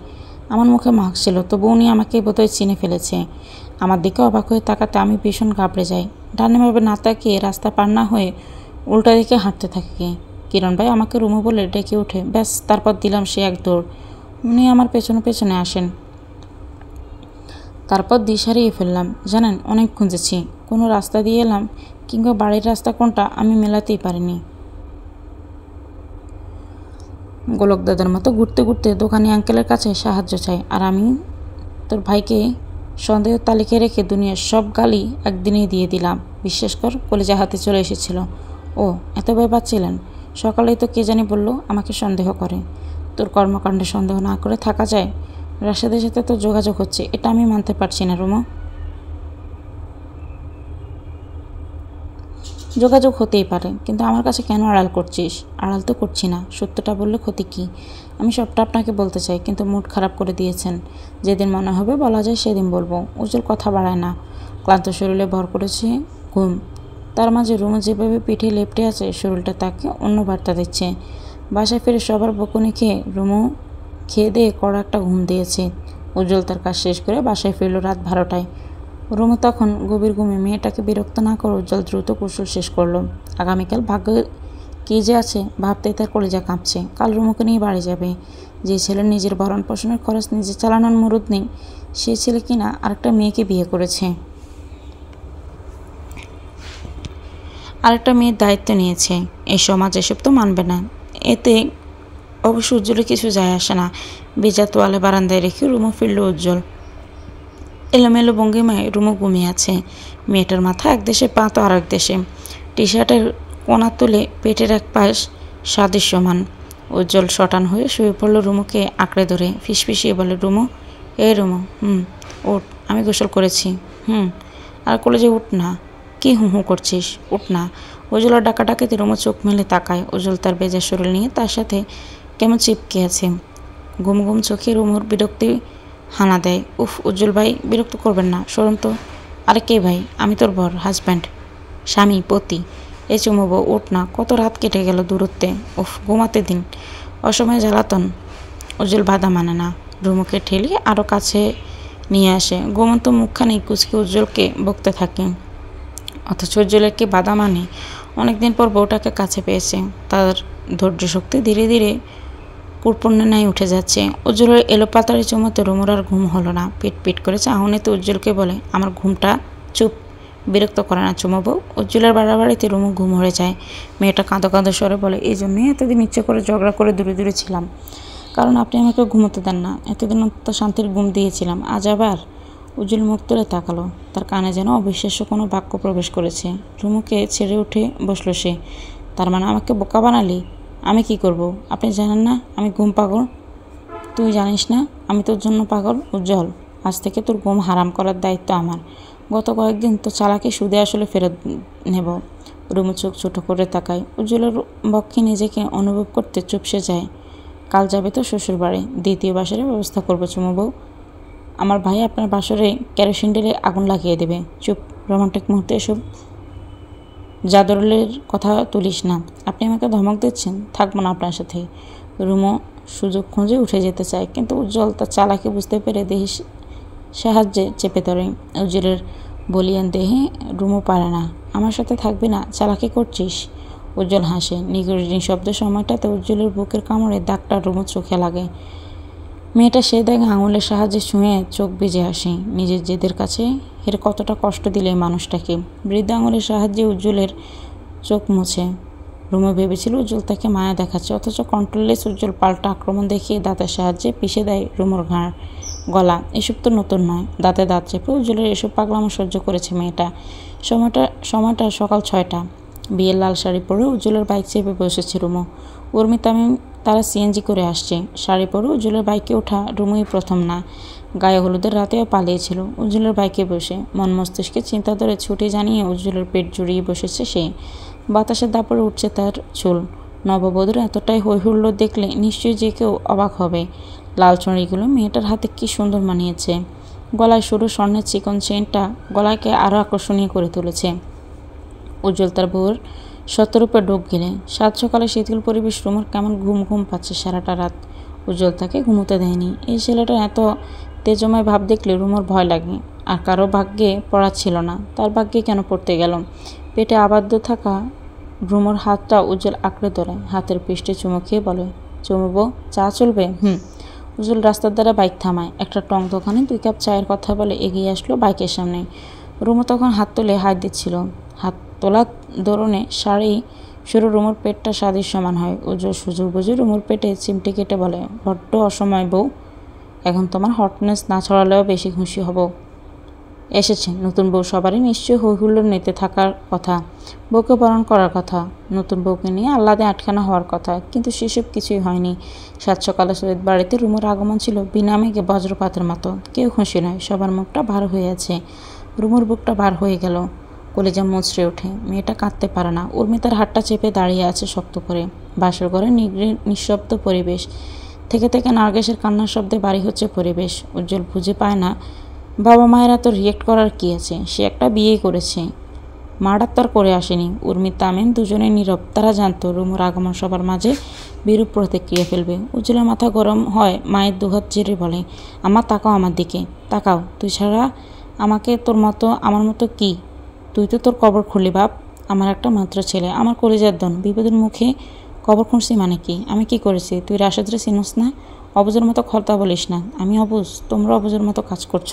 আমার মুখে মাস্ক ছিল, তবু উনি আমাকে বোধহয় চিনে ফেলেছে। আমার দিকে অবাক হয়ে তাকাতে আমি ভীষণ ঘাবড়ে যাই। ডানে ভাবে না তাকিয়ে রাস্তা পার না হয়ে উল্টা দিকে হাঁটতে থাকি। কিরণ ভাই আমাকে রুমু বলে ডেকে ওঠে। ব্যাস, তারপর দিলাম সে এক দৌড়। উনি আমার পেছনে পেছনে আসেন। তারপর দিশ হারিয়ে ফেললাম। জানেন, অনেক খুঁজেছি, কোনো রাস্তা দিয়ে এলাম কিংবা বাড়ির রাস্তা কোনটা আমি মেলাতেই পারিনি। গোলক দাদার মতো ঘুরতে ঘুরতে দোকানি আঙ্কেলের কাছে সাহায্য চাই, আর আমি তোর ভাইকে সন্দেহ তালিকায় রেখে দুনিয়ার সব গালি একদিনেই দিয়ে দিলাম। বিশ্বাস কর, কলেজে হাতে চলে এসেছিল। ও এত ভয় পাচ্ছিলেন? সকালেই তো কে জানি বলল আমাকে সন্দেহ করে। তোর কর্মকাণ্ডে সন্দেহ না করে থাকা যায়? রাশেদের সাথে তো যোগাযোগ হচ্ছে, এটা আমি মানতে পারছি না রুমা। যোগাযোগ হতেই পারে, কিন্তু আমার কাছে কেন আড়াল করছিস? আড়াল তো করছি না, সত্যটা বললে ক্ষতি কী? আমি সবটা আপনাকে বলতে চাই, কিন্তু মুড খারাপ করে দিয়েছেন। যেদিন মনে হবে বলা যায় সেদিন বলবো। উজ্জ্বল কথা বাড়ায় না, ক্লান্ত শরীরে ভর করেছে ঘুম। তার মাঝে রুমু যেভাবে পিঠে লেপটে আছে, শরীরটা তাকে অন্য বার্তা দিচ্ছে। বাসায় ফিরে সবার বকুনি খেয়ে রুমু খেয়ে দিয়ে কড়া একটা ঘুম দিয়েছে। উজ্জ্বল তার কাজ শেষ করে বাসায় ফিরল রাত 12টায়। রুমু তখন গভীর ঘুমে। মেয়েটাকে বিরক্ত না করে উজ্জ্বল দ্রুত কৌশল শেষ করলো। আগামীকাল ভাগ্য কী যে আছে ভাবতেই তার কলিজা কাঁপছে। কাল রুমুকে নিয়ে বাড়ি যাবে। যে ছেলের নিজের ভরণ পোষণের খরচ নিজে চালানোর মুরুদ নেই, সে ছেলে কিনা আরেকটা মেয়েকে বিয়ে করেছে, আরেকটা মেয়ের দায়িত্ব নিয়েছে। এই সমাজ এসব তো মানবে না। এতে অবশ্য উজ্জ্বলের কিছু যায় আসে না। ভেজা তোয়ালে বারান্দায় রেখে রুমু ফিরল উজ্জ্বল। এলোমেলো ভঙ্গিমায় রুমু ঘুমিয়ে আছে। মেয়েটার মাথা এক দেশে, পা তো আর এক দেশে। টি শার্টের কোনা তুলে পেটের এক পাশ সাদৃশ্যমান। উজ্জ্বল শটান হয়ে শুয়ে পড়ল রুমুকে আঁকড়ে ধরে। ফিসফিসিয়ে বলে, রুমু, রুমু, উঠ, আমি গোসল করেছি। আর কলেজে উঠ না। কি হু করছিস? উঠ না। উজ্জ্বলার ডাকাডাকিতে রুমু চোখ মেলে তাকায়। উজ্জ্বল তার বেজা শরীর নিয়ে তার সাথে কেমন চিপকে আছে। ঘুম ঘুম চোখে রুমুর বিরক্তি হানা দেয়। উফ উজ্জ্বল ভাই, বিরক্ত করবেন না, সরুন তো। আরে কে ভাই? আমি তোর বর, হাজব্যান্ড, স্বামী, পতি। এ চুমুবো, উঠ না। কত রাত কেটে গেল দূরত্বে। উফ, ঘুমাতে দিন। অসময়ে জ্বালাতন। উজ্জ্বল বাধা মানে না, রুমুকে ঠেলিয়ে আরও কাছে নিয়ে আসে। ঘুমন্ত মুখখানি কুচকে উজ্জ্বলকে বকতে থাকে। অথচ উজ্জ্বলের কি বাধা মানে? অনেকদিন পর বউটাকে কাছে পেয়েছে। তার ধৈর্য শক্তি ধীরে ধীরে কুরপণ্যের ন্যায় উঠে যাচ্ছে। উজ্জ্বলের এলোপাতাড়ি চুমোতে রুমুর আর ঘুম হলো না। পিট পিট করে চাহনিতে উজ্জ্বলকে বলে, আমার ঘুমটা। চুপ, বিরক্ত করে না চুমোবো। উজ্জ্বলের বাড়াবাড়িতে রুমু ঘুম হয়ে যায়। মেয়েটা কাঁদো কাঁদো স্বরে বলে, এই জন্যই এতদিন ইচ্ছে করে ঝগড়া করে দূরে দূরে ছিলাম, কারণ আপনি আমাকে ঘুমোতে দেন না। এতদিন অন্তত শান্তির ঘুম দিয়েছিলাম, আজ আবার। উজ্জ্বল মুখ তুলে তাকালো। তার কানে যেন অবিশ্বাস্য কোনো বাক্য প্রবেশ করেছে। রুমুকে ছেড়ে উঠে বসলো সে। তার মানে আমাকে বোকা বানালি? আমি কি করব? আপনি জানেন না আমি ঘুম পাগল? তুই জানিস না আমি তোর জন্য পাগল? উজ্জ্বল, আজ থেকে তোর ঘুম হারাম করার দায়িত্ব আমার। গত কয়েকদিন তো চালাকি সুদে আসলে ফেরত নেব। রুমু চোখ ছোটো করে তাকায়। উজ্জ্বলের বক্ষে নিজেকে অনুভব করতে চুপসে যায়। কাল যাবে তো শ্বশুর বাড়ি, দ্বিতীয় বাসরের ব্যবস্থা করবো চুমু বউ। আমার ভাই আপনার বাসরে কেরোসিন ঢেলে আগুন লাগিয়ে দেবে। চুপ, রোমান্টিক মুহূর্তে এসব জাদরের কথা তুলিস না। আপনি আমাকে ধমক দিচ্ছেন? থাকবো না আপনার সাথে। রুমু সুযোগ খুঁজে উঠে যেতে চায়, কিন্তু উজ্জ্বল তার চালাকি বুঝতে পেরে দেহে সাহায্যে চেপে ধরে। উজ্জ্বলের বলিয়ান দেহে রুমু পারে না। আমার সাথে থাকবি না? চালাকি করছিস? উজ্জ্বল হাসে। নিগড় নিঃশব্দ সময়টাতে উজ্জ্বলের বুকের কামড়ে দাগটা রুমুর চোখে লাগে। মেয়েটা সে দাগে আঙুলের সাহায্যে ছুঁয়ে চোখ ভিজে আসে। নিজের জেদের কাছে হেরে কতটা কষ্ট দিলে এই মানুষটাকে। বৃদ্ধ আঙুলের সাহায্যে উজ্জ্বলের চোখ মুছে। রুমু ভেবেছিল উজ্জ্বল তাকে মায়া দেখাচ্ছে, অথচ কন্ট্রোললেস উজ্জ্বল পাল্টা আক্রমণ দেখিয়ে দাঁতের সাহায্যে পিষে দেয় রুমুর ঘাড়, গলা। এসব তো নতুন নয়। দাঁতে দাঁত চেপে উজ্জ্বলের এসব পাগলামো সহ্য করেছে মেয়েটা। সময়টা সকাল 6টা। বিয়ের লাল শাড়ি পরে উজ্জ্বলের বাইক চেপে বসেছে রুমু। উর্মি তামিম তারা সিএনজি করে আসছে। শাড়ি পরে উজ্জ্বলের বাইকে ওঠা রুমুই প্রথম না। গায়ে হলুদের রাতেও পালিয়েছিল উজ্জ্বলের বাইকে বসে। মন মস্তিষ্কে চিন্তা ধরে ছুটি জানিয়ে উজ্জ্বলের পেট জুড়িয়ে বসেছে সে। বাতাসের দাপড়ে উঠছে তার চুল। নববধূর এতটাই হৈহুল্লোড় দেখলে নিশ্চয়ই যে কেউ অবাক হবে। লাল চুড়িগুলো মেয়েটার হাতে কি সুন্দর মানিয়েছে। গলায় সরু স্বর্ণের চিকন চেনটা গলাকে আরও আকর্ষণীয় করে তুলেছে। উজ্জ্বল তার বউর শতরূপে ডোব গেলে। সাত সকালে শীতল পরিবেশ রুমুর কেমন ঘুম ঘুম পাচ্ছে সারাটা রাত। উজ্জ্বল তাকে ঘুমোতে দেয়নি। এই ছেলেটার এত তেজময় ভাব দেখলে রুমুর ভয় লাগে। আর কারো ভাগ্যে পড়া ছিল না, তার ভাগ্যে কেন পড়তে গেল? পেটে আবদ্ধ থাকা রুমুর হাতটা উজ্জ্বল আঁকড়ে ধরে। হাতের পৃষ্ঠে চুমু খেয়ে বলে, চুমুবো, চা চলবে? উজ্জ্বল রাস্তার দ্বারা বাইক থামায়। একটা টং দোকানে 2 কাপ চায়ের কথা বলে এগিয়ে আসলো বাইকের সামনে। রুমু তখন হাত তুলে হাত দিচ্ছিল। হাত তোলা দরুনে শাড়ি সরু রুমুর পেটটা স্বাদের সমান হয়। উজ্জ্বল সুযোগ বুঝে রুমুর পেটে চিমটি কেটে বলে, বড্ড অসময় বউ, এখন তোমার হটনেস না ছড়ালেও বেশি খুশি হব। এসেছে নতুন বউ, সবারই নিশ্চয়ই হৈ হুল্লোড় নিতে থাকার কথা, বউকে বরণ করার কথা, নতুন বউকে নিয়ে আহ্লাদে আটখানা হওয়ার কথা, কিন্তু সেসব কিছুই হয়নি। সাত সকালে সৈয়দ বাড়িতে রুমুর আগমন ছিল বিনা মেঘে বজ্রপাতের মতো। কেউ খুশি নয়, সবার মুখটা ভার হয়ে আছে। রুমুর বুকটা ভার হয়ে গেল, কলিজা মুচড়ে ওঠে। মেয়েটা কাঁদতে পারে না। উর্মি তার হাতটা চেপে দাঁড়িয়ে আছে শক্ত করে। বাসর ঘরে নিঃশব্দ পরিবেশ থেকে থেকে নার্গেসের কান্নার শব্দে বাড়ি হচ্ছে পরিবেশ। উজ্জ্বল বুঝে পায় না বাবা মায়েরা তো রিয়েক্ট করার কি আছে, সে একটা বিয়ে করেছে, মার্ডার তার করে আসেনি। উর্মি তামিম দুজনে নীরব। তারা জানতো রুমুর আগমন সবার মাঝে বিরূপ প্রতিক্রিয়া ফেলবে। উজ্জ্বলের মাথা গরম হয়, মায়ের দুহাত ঝেড়ে বলে, আমার তাকাও, আমার দিকে তাকাও, তুই ছাড়া আমাকে তোর মতো আমার মতো কি, তুই তো তোর কবর খুললি বাপ। আমার একটা মাত্র ছেলে, আমার কলিজার দন, বিপদের মুখে কবর খুঁড়ছি মানে কি? আমি কি করেছি? তুই রাশেদরে চিনোস না? অবুজের মতো খর্তা বলিস না। আমি অবুজ, তোমরা অবুজের মতো কাজ করছ।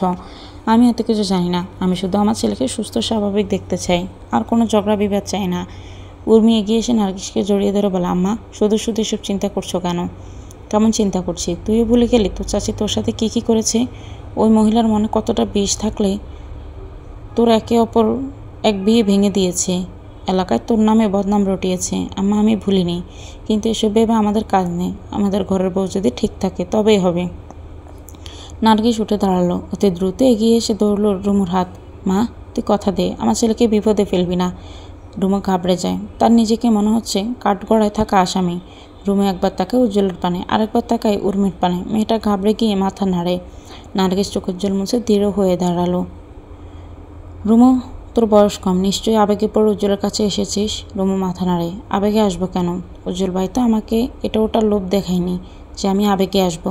আমি এত কিছু জানি না। আমি শুধু আমার ছেলেকে সুস্থ স্বাভাবিক দেখতে চাই, আর কোনো ঝগড়া বিবাদ চাই না। উর্মি এগিয়ে এসে নার্গিসকে জড়িয়ে ধরে বলে, আম্মা শুধু শুধু এসব চিন্তা করছো কেন? কেমন চিন্তা করছি? তুইও ভুলে গেলি তোর চাচি তোর সাথে কী করেছে? ওই মহিলার মনে কতটা বিষ থাকলে তোর একে অপর এক বিয়ে ভেঙে দিয়েছে, এলাকায় তোর নামে বদনাম রটিয়েছে। আম্মা আমি ভুলিনি, কিন্তু এসব ভেবে আমাদের কাজ নেই। আমাদের ঘরের বউ যদি ঠিক থাকে তবেই হবে। নার্গিস উঠে দাঁড়ালো, অতি দ্রুত এগিয়ে এসে ধরল রুমুর হাত। মা তুই কথা দে, আমার ছেলেকে বিপদে ফেলবি না। রুমু ঘাবড়ে যায়। তার নিজেকে মনে হচ্ছে কাঠগড়ায় থাকা আসামি। রুমু একবার তাকায় উজ্জ্বলের পানে, আরেকবার তাকায় উর্মির পানে। মেয়েটা ঘাবড়ে গিয়ে মাথা নাড়ে। নার্গিস চোখের জল মুছে দৃঢ় হয়ে দাঁড়ালো। রুমু তোর বয়স কম, নিশ্চয়ই আবেগে পড়ে উজ্জ্বলের কাছে এসেছিস। রুমু মাথা নাড়ে। আবেগে আসবো কেন? উজ্জ্বল ভাই তো আমাকে এটা ওটার লোভ দেখায়নি যে আমি আবেগে আসবো।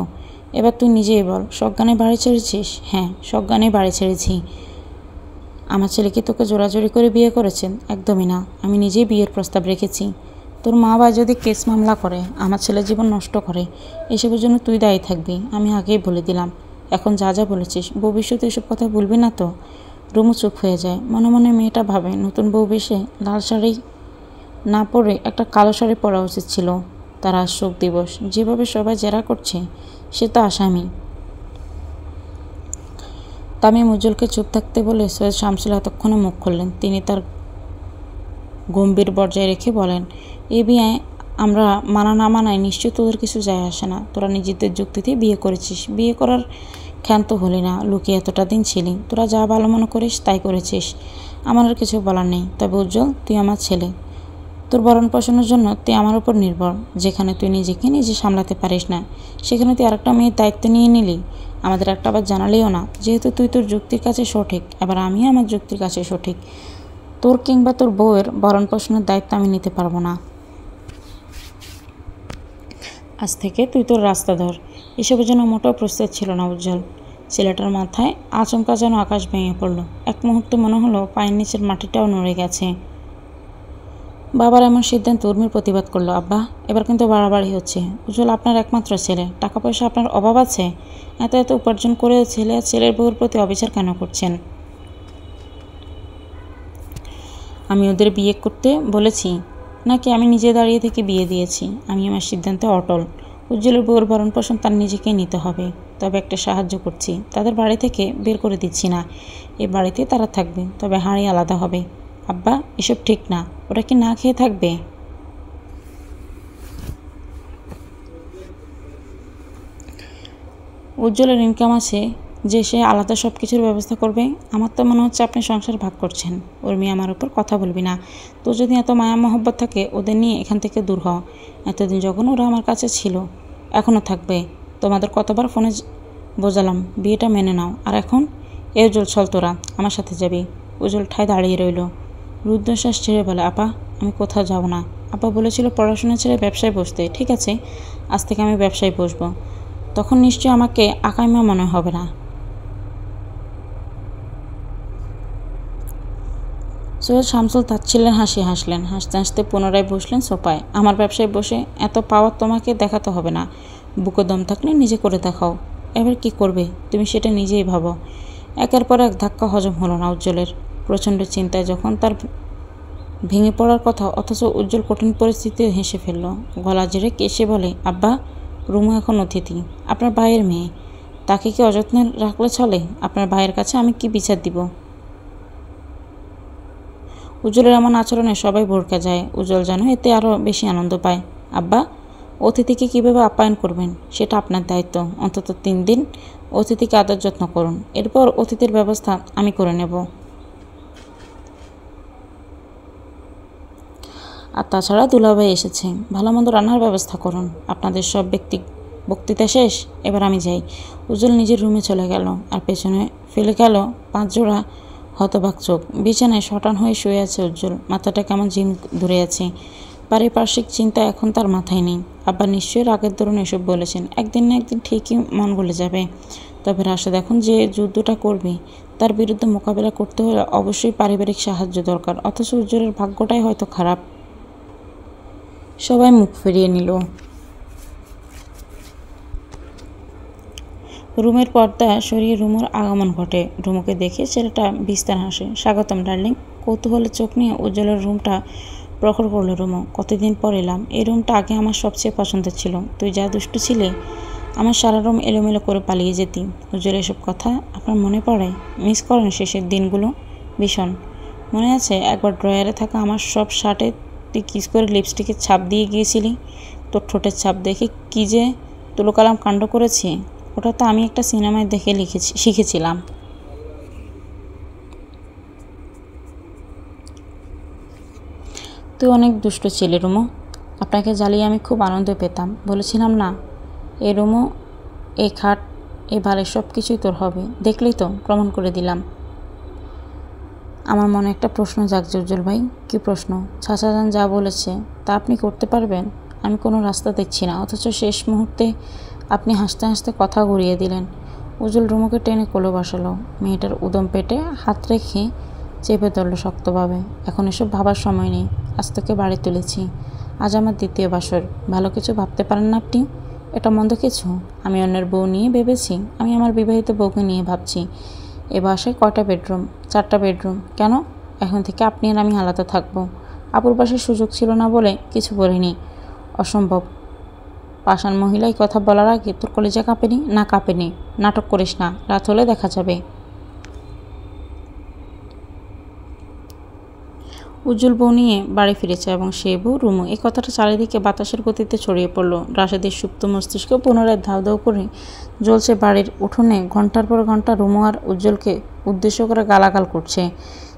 এবার তুই নিজেই বল, সজ্ঞানে বাড়ি ছেড়েছিস? হ্যাঁ, সজ্ঞানে বাড়ি ছেড়েছি। আমার ছেলে কি তোকে জোরাজোরি করে বিয়ে করেছেন? একদমই না, আমি নিজেই বিয়ের প্রস্তাব রেখেছি। তোর মা বাবা যদি কেস মামলা করে, আমার ছেলের জীবন নষ্ট করে, এসবের জন্য তুই দায়ী থাকবি, আমি আগেই বলে দিলাম। এখন যা যা বলেছিস, ভবিষ্যতে এসব কথা বলবি না তো? রুমু চুপ হয়ে যায়। মনে মনে মেয়েটা ভাবে, নতুন বউ বেশে লাল শাড়ি না পরে একটা কালো শাড়ি পরা উচিত ছিল। তার আজ শোক দিবস, যেভাবে সবাই জেরা করছে সে তো আসামি। তামিম উজ্জ্বলকে চুপ থাকতে বলে সৈয়দ শামসুল এতক্ষণে মুখ খুললেন। তিনি তার গম্ভীর বজায় রেখে বলেন, এ বিয়ে আমরা মানা না মানায় নিশ্চয়ই তোদের কিছু যায় আসে না। তোরা নিজেদের যুক্তিতে বিয়ে করেছিস, বিয়ে করার ক্ষান্ত হলি না, লুকিয়ে এতটা দিন ছিলি। তোরা যা ভালো মনে করিস তাই করেছিস, আমার আর কিছু বলার নেই। তবে উজ্জ্বল, তুই আমার ছেলে, তোর ভরণ পোষণের জন্য তুই আমার উপর নির্ভর। যেখানে তুই নিজেকে নিজে সামলাতে পারিস না, সেখানে তুই আরেকটা মেয়ের দায়িত্ব নিয়ে নিলি। আমাদের একটা আবার জানালেও না। যেহেতু তুই তোর যুক্তির কাছে সঠিক, এবার আমিও আমার যুক্তির কাছে সঠিক। তোর কিংবা তোর বউয়ের ভরণ পোষণের দায়িত্ব আমি নিতে পারবো না। আজ থেকে তুই তোর রাস্তা ধর। এসবের জন্য মোটেও প্রস্তুত ছিল না উজ্জ্বল। ছেলেটার মাথায় আচমকা যেন আকাশ ভেঙে পড়ল। এক মুহূর্তে মনে হলো পায়ের নিচের মাটিটাও নড়ে গেছে। বাবার এমন সিদ্ধান্ত উর্মির প্রতিবাদ করলো। আব্বা, এবার কিন্তু বাড়াবাড়ি হচ্ছে। উজ্জ্বল আপনার একমাত্র ছেলে, টাকা পয়সা আপনার অভাব আছে? এত এত উপার্জন করে ছেলে আর ছেলের বউর প্রতি অবিচার কেন করছেন? আমি ওদের বিয়ে করতে বলেছি নাকি আমি নিজে দাঁড়িয়ে থেকে বিয়ে দিয়েছি? আমি আমার সিদ্ধান্তে অটল। উজ্জ্বলের বউর ভরণ পোষণ তার নিজেকেই নিতে হবে। তবে একটা সাহায্য করছি, তাদের বাড়ি থেকে বের করে দিচ্ছি না। এ বাড়িতে তারা থাকবে, তবে হাঁড়ি আলাদা হবে। আব্বা, এসব ঠিক না। ওরা কি না খেয়ে থাকবে? উজ্জ্বলের ইনকাম আছে যে সে আলাদা সব কিছুর ব্যবস্থা করবে? আমার তো মনে হচ্ছে আপনি সংসার ভাগ করছেন। উর্মি, আমার উপর কথা বলবি না। তো যদি এত মায়া মহব্বত থাকে, ওদের নিয়ে এখান থেকে দূর হ। এতদিন যখন ওরা আমার কাছে ছিল, এখনও থাকবে। তোমাদের কতবার ফোনে বোঝালাম বিয়েটা মেনে নাও, আর এখন? এ উজ্জ্বল, চল তোরা আমার সাথে যাবি। উজ্জ্বল ঠায় দাঁড়িয়ে রইল। রুদ্ধশ্বাস ছেড়ে বলে, আপা আমি কোথাও যাব না। আপা বলেছিল পড়াশোনা ছেড়ে ব্যবসায় বসতে। ঠিক আছে, আজ থেকে আমি ব্যবসায় বসবো। তখন নিশ্চয়ই আমাকে আকাইমা মনে হবে না। সৈয়দ শামসুল তাচ্ছিল্যের হাসি হাসলেন। হাসতে হাসতে পুনরায় বসলেন সোফায়। আমার ব্যবসায় বসে এত পাওয়ার তোমাকে দেখাতে হবে না। বুকে দম থাকলে নিজে করে দেখাও। এবার কি করবে তুমি সেটা নিজেই ভাবো। একের পর এক ধাক্কা হজম হলো না উজ্জ্বলের। প্রচণ্ড চিন্তায় যখন তার ভেঙে পড়ার কথা, অথচ উজ্জ্বল কঠিন পরিস্থিতিতে হেসে ফেলল। গলা ঝেড়ে কেসে বলে, আব্বা, রুমু এখন অতিথি, আপনার ভাইয়ের মেয়ে, তাকে কি অযত্নে রাখলে চলে? আপনার ভাইয়ের কাছে আমি কি বিচার দিব? উজ্জ্বলের এমন আচরণে সবাই ভড়কে যায়। উজ্জ্বল যেন এতে আরও বেশি আনন্দ পায়। আব্বা, অতিথিকে কীভাবে আপ্যায়ন করবেন সেটা আপনার দায়িত্ব। অন্তত 3 দিন অতিথিকে আদর যত্ন করুন, এরপর অতিথির ব্যবস্থা আমি করে নেব। আর তাছাড়া দুলাভাই এসেছে, ভালো মন্দ রান্নার ব্যবস্থা করুন। আপনাদের সব বক্তৃতা শেষ, এবার আমি যাই। উজ্জ্বল নিজের রুমে চলে গেল আর পেছনে ফেলে গেল 5 জোড়া হতবাক চোখ। বিছানায় শটান হয়ে শুয়ে আছে উজ্জ্বল, মাথাটা কেমন জিম ধরে আছে। পারিপার্শ্বিক চিন্তা এখন তার মাথায় নেই। আব্বা নিশ্চয়ই রাগের দরুন এসব বলেছেন। একদিন না একদিন ঠিকই মন গলে যাবে। তবে রাশেদ এখন যে যুদ্ধটা করবে, তার বিরুদ্ধে মোকাবেলা করতে হলে অবশ্যই পারিবারিক সাহায্য দরকার। অথচ উজ্জ্বলের ভাগ্যটাই হয়তো খারাপ। সবাই মুখ ফিরিয়ে নিল। রুমের পর্দা সরিয়ে রুমুর আগমন ঘটে। রুমুকে দেখে ছেলেটা বিস্তার হাসে। স্বাগতম ডার্লিং। কৌতূহলের চোখ নিয়ে উজ্জ্বলের রুমটা প্রখর করল রুমু। কতদিন পর এলাম। এই রুমটা আগে আমার সবচেয়ে পছন্দের ছিল। তুই যা দুষ্টু ছিলে, আমার সারা রুম এলোমেলো করে পালিয়ে যেতি। উজ্জ্বল, এসব কথা আপনার মনে পড়ে? মিস করেন শেষের দিনগুলো? ভীষণ। মনে আছে একবার ড্রয়ারে থাকা আমার সব শার্টে তুই কিস করে লিপস্টিকের ছাপ দিয়ে গিয়েছিলি? তোর ঠোঁটের ছাপ দেখে কি যে তুলোকালাম কাণ্ড করেছি। ওটা তো আমি একটা সিনেমায় দেখে শিখেছিলাম। তুই অনেক দুষ্ট ছেলে রুমু। আপনাকে জ্বালিয়ে আমি খুব আনন্দ পেতাম। বলেছিলাম না, এই রুমু, এই খাট, এই বালে সব কিছুই তোর হবে। দেখলেই তো, প্রমাণ করে দিলাম। আমার মনে একটা প্রশ্ন জাগছে উজ্জ্বল ভাই। কী প্রশ্ন? চাচাজান যা বলেছে তা আপনি করতে পারবেন? আমি কোনো রাস্তা দেখছি না, অথচ শেষ মুহূর্তে আপনি হাসতে হাসতে কথা ঘুরিয়ে দিলেন। উজ্জ্বল রুমুকে টেনে কোলে বসালো। মেয়েটার উদম পেটে হাত রেখে চেপে ধরল শক্তভাবে। এখন এসব ভাবার সময় নেই। আজ তোকে বাড়ি তুলেছি। আজ আমার দ্বিতীয় বাসর। ভালো কিছু ভাবতে পারেন না আপনি? এটা মন্দ কিছু? আমি অন্যের বউ নিয়ে ভেবেছি? আমি আমার বিবাহিত বউকে নিয়ে ভাবছি। এ বাসায় কয়টা বেডরুম? 4টা বেডরুম। কেন? এখন থেকে আপনি আর আমি আলাদা থাকবো। আপুর বাসায় সুযোগ ছিল না বলে কিছু বলিনি। অসম্ভব। পাষাণ মহিলাই কথা বলার আগে তোর কলিজা কাঁপেনি? না কাঁপেনি। নাটক করিস না, রাত হলে দেখা যাবে। উজ্জ্বল বউ নিয়ে বাড়ি ফিরেছে এবং সে বউ রুমু। এই কথাটা চারিদিকে বাতাসের গতিতে ছড়িয়ে পড়ল। রাশেদের সুপ্ত মস্তিষ্ক পুনরায় ধাউ ধাউ করে জ্বলছে। বাড়ির উঠোনে ঘন্টার পর ঘন্টা রুমু আর উজ্জ্বলকে উদ্দেশ্য করে গালাগাল করছে।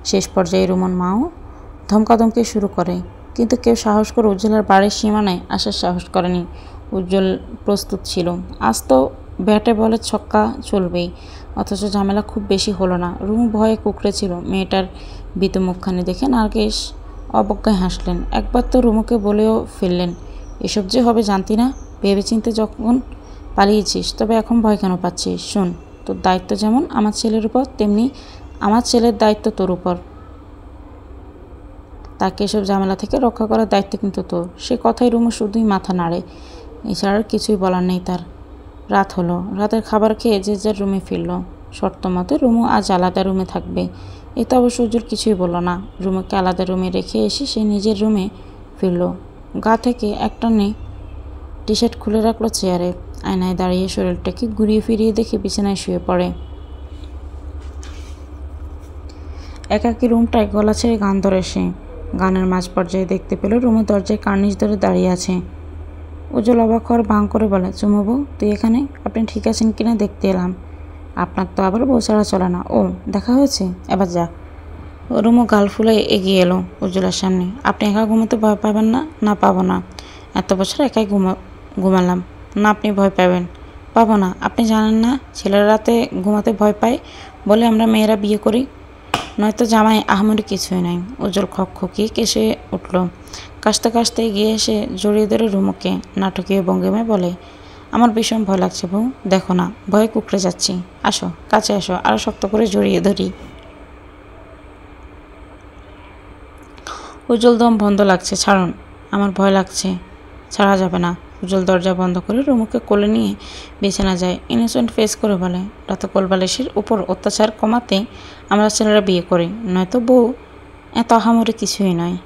শেষ পর্যায়ে রুমুর মাও ধমকাধমকি শুরু করে, কিন্তু কেউ সাহস করে উজ্জ্বলের বাড়ির সীমানায় আসার সাহস করেনি। উজ্জ্বল প্রস্তুত ছিল। আজ তো ব্যাটে বলে ছক্কা চলবেই। অথচ ঝামেলা খুব বেশি হলো না। রুমু ভয়ে কুঁকড়েছিল। মেয়েটার ভীত মুখখানি দেখে নার্গিস অবজ্ঞায় হাসলেন। একবার তো রুমুকে বলেও ফেললেন, এসব যে হবে জানতি না? ভেবেচিন্তে যখন পালিয়েছিস, তবে এখন ভয় কেন পাচ্ছিস? শোন, তোর দায়িত্ব যেমন আমার ছেলের উপর, তেমনি আমার ছেলের দায়িত্ব তোর উপর। তাকে এসব ঝামেলা থেকে রক্ষা করার দায়িত্ব কিন্তু তোর। সে কথাই রুমু শুধুই মাথা নাড়ে। এছাড়া কিছুই বলার নেই তার। রাত হলো। রাতের খাবার খেয়ে যে যার রুমে ফিরল। শর্ত মতে রুমু আজ আলাদা রুমে থাকবে। এতে অবশ্য উজ্জ্বল কিছুই বলল না। রুমুকে আলাদা রুমে রেখে এসে সে নিজের রুমে ফিরল। গা থেকে একটানে টি শার্ট খুলে রাখলো চেয়ারে। আয়নায় দাঁড়িয়ে শরীরটাকে ঘুরিয়ে ফিরিয়ে দেখে বিছানায় শুয়ে পড়ে। একাকী রুমটায় গলা ছেড়ে গান ধরে সে। গানের মাঝ পর্যায়ে দেখতে পেল রুমু দরজায় কার্নিশ ধরে দাঁড়িয়ে আছে। উজ্জ্বল অবাক হওয়ার ভাঙ করে বলে, চুমুবু, তুই এখানে? আপনি ঠিক আছেন কিনা দেখতে এলাম। আপনার তো আবার বউ ছাড়া চলে না। ও, দেখা হয়েছে, এবার যা। রুমু গাল ফুলে এগিয়ে এলো উজ্জ্বলের সামনে। আপনি একা ঘুমাতে ভয় পাবেন না? না, পাবো না। এত বছর একাই ঘুমালাম। না, আপনি ভয় পাবেন। পাবো না। আপনি জানেন না ছেলেরা রাতে ঘুমাতে ভয় পায় বলে আমরা মেয়েরা বিয়ে করি? নয়তো জামাই আহামরি কিছুই নাই। উজ্জ্বল খকখকিয়ে কেসে উঠল। কাশতে কাশতে এগিয়ে এসে জড়িয়ে ধরে রুমুকে নাটকীয় ভঙ্গিমায় বলে, আমার ভীষণ ভয় লাগছে বউ। দেখো না, ভয়ে কুঁকড়ে যাচ্ছি। আসো, কাছে আসো, আরও শক্ত করে জড়িয়ে ধরি। উজ্জ্বল দম বন্ধ লাগছে। ছাড়ুন, আমার ভয় লাগছে। ছাড়া যাবে না। উজ্জ্বল দরজা বন্ধ করে রুমুকে কোলে নিয়ে বিছানা যায়। ইনোসেন্ট ফেস করে বলে, রাতে কোলবালিশের উপর অত্যাচার কমাতে আমরা ছেলেরা বিয়ে করি, নয়তো বউ এত আহামরি কিছুই নয়।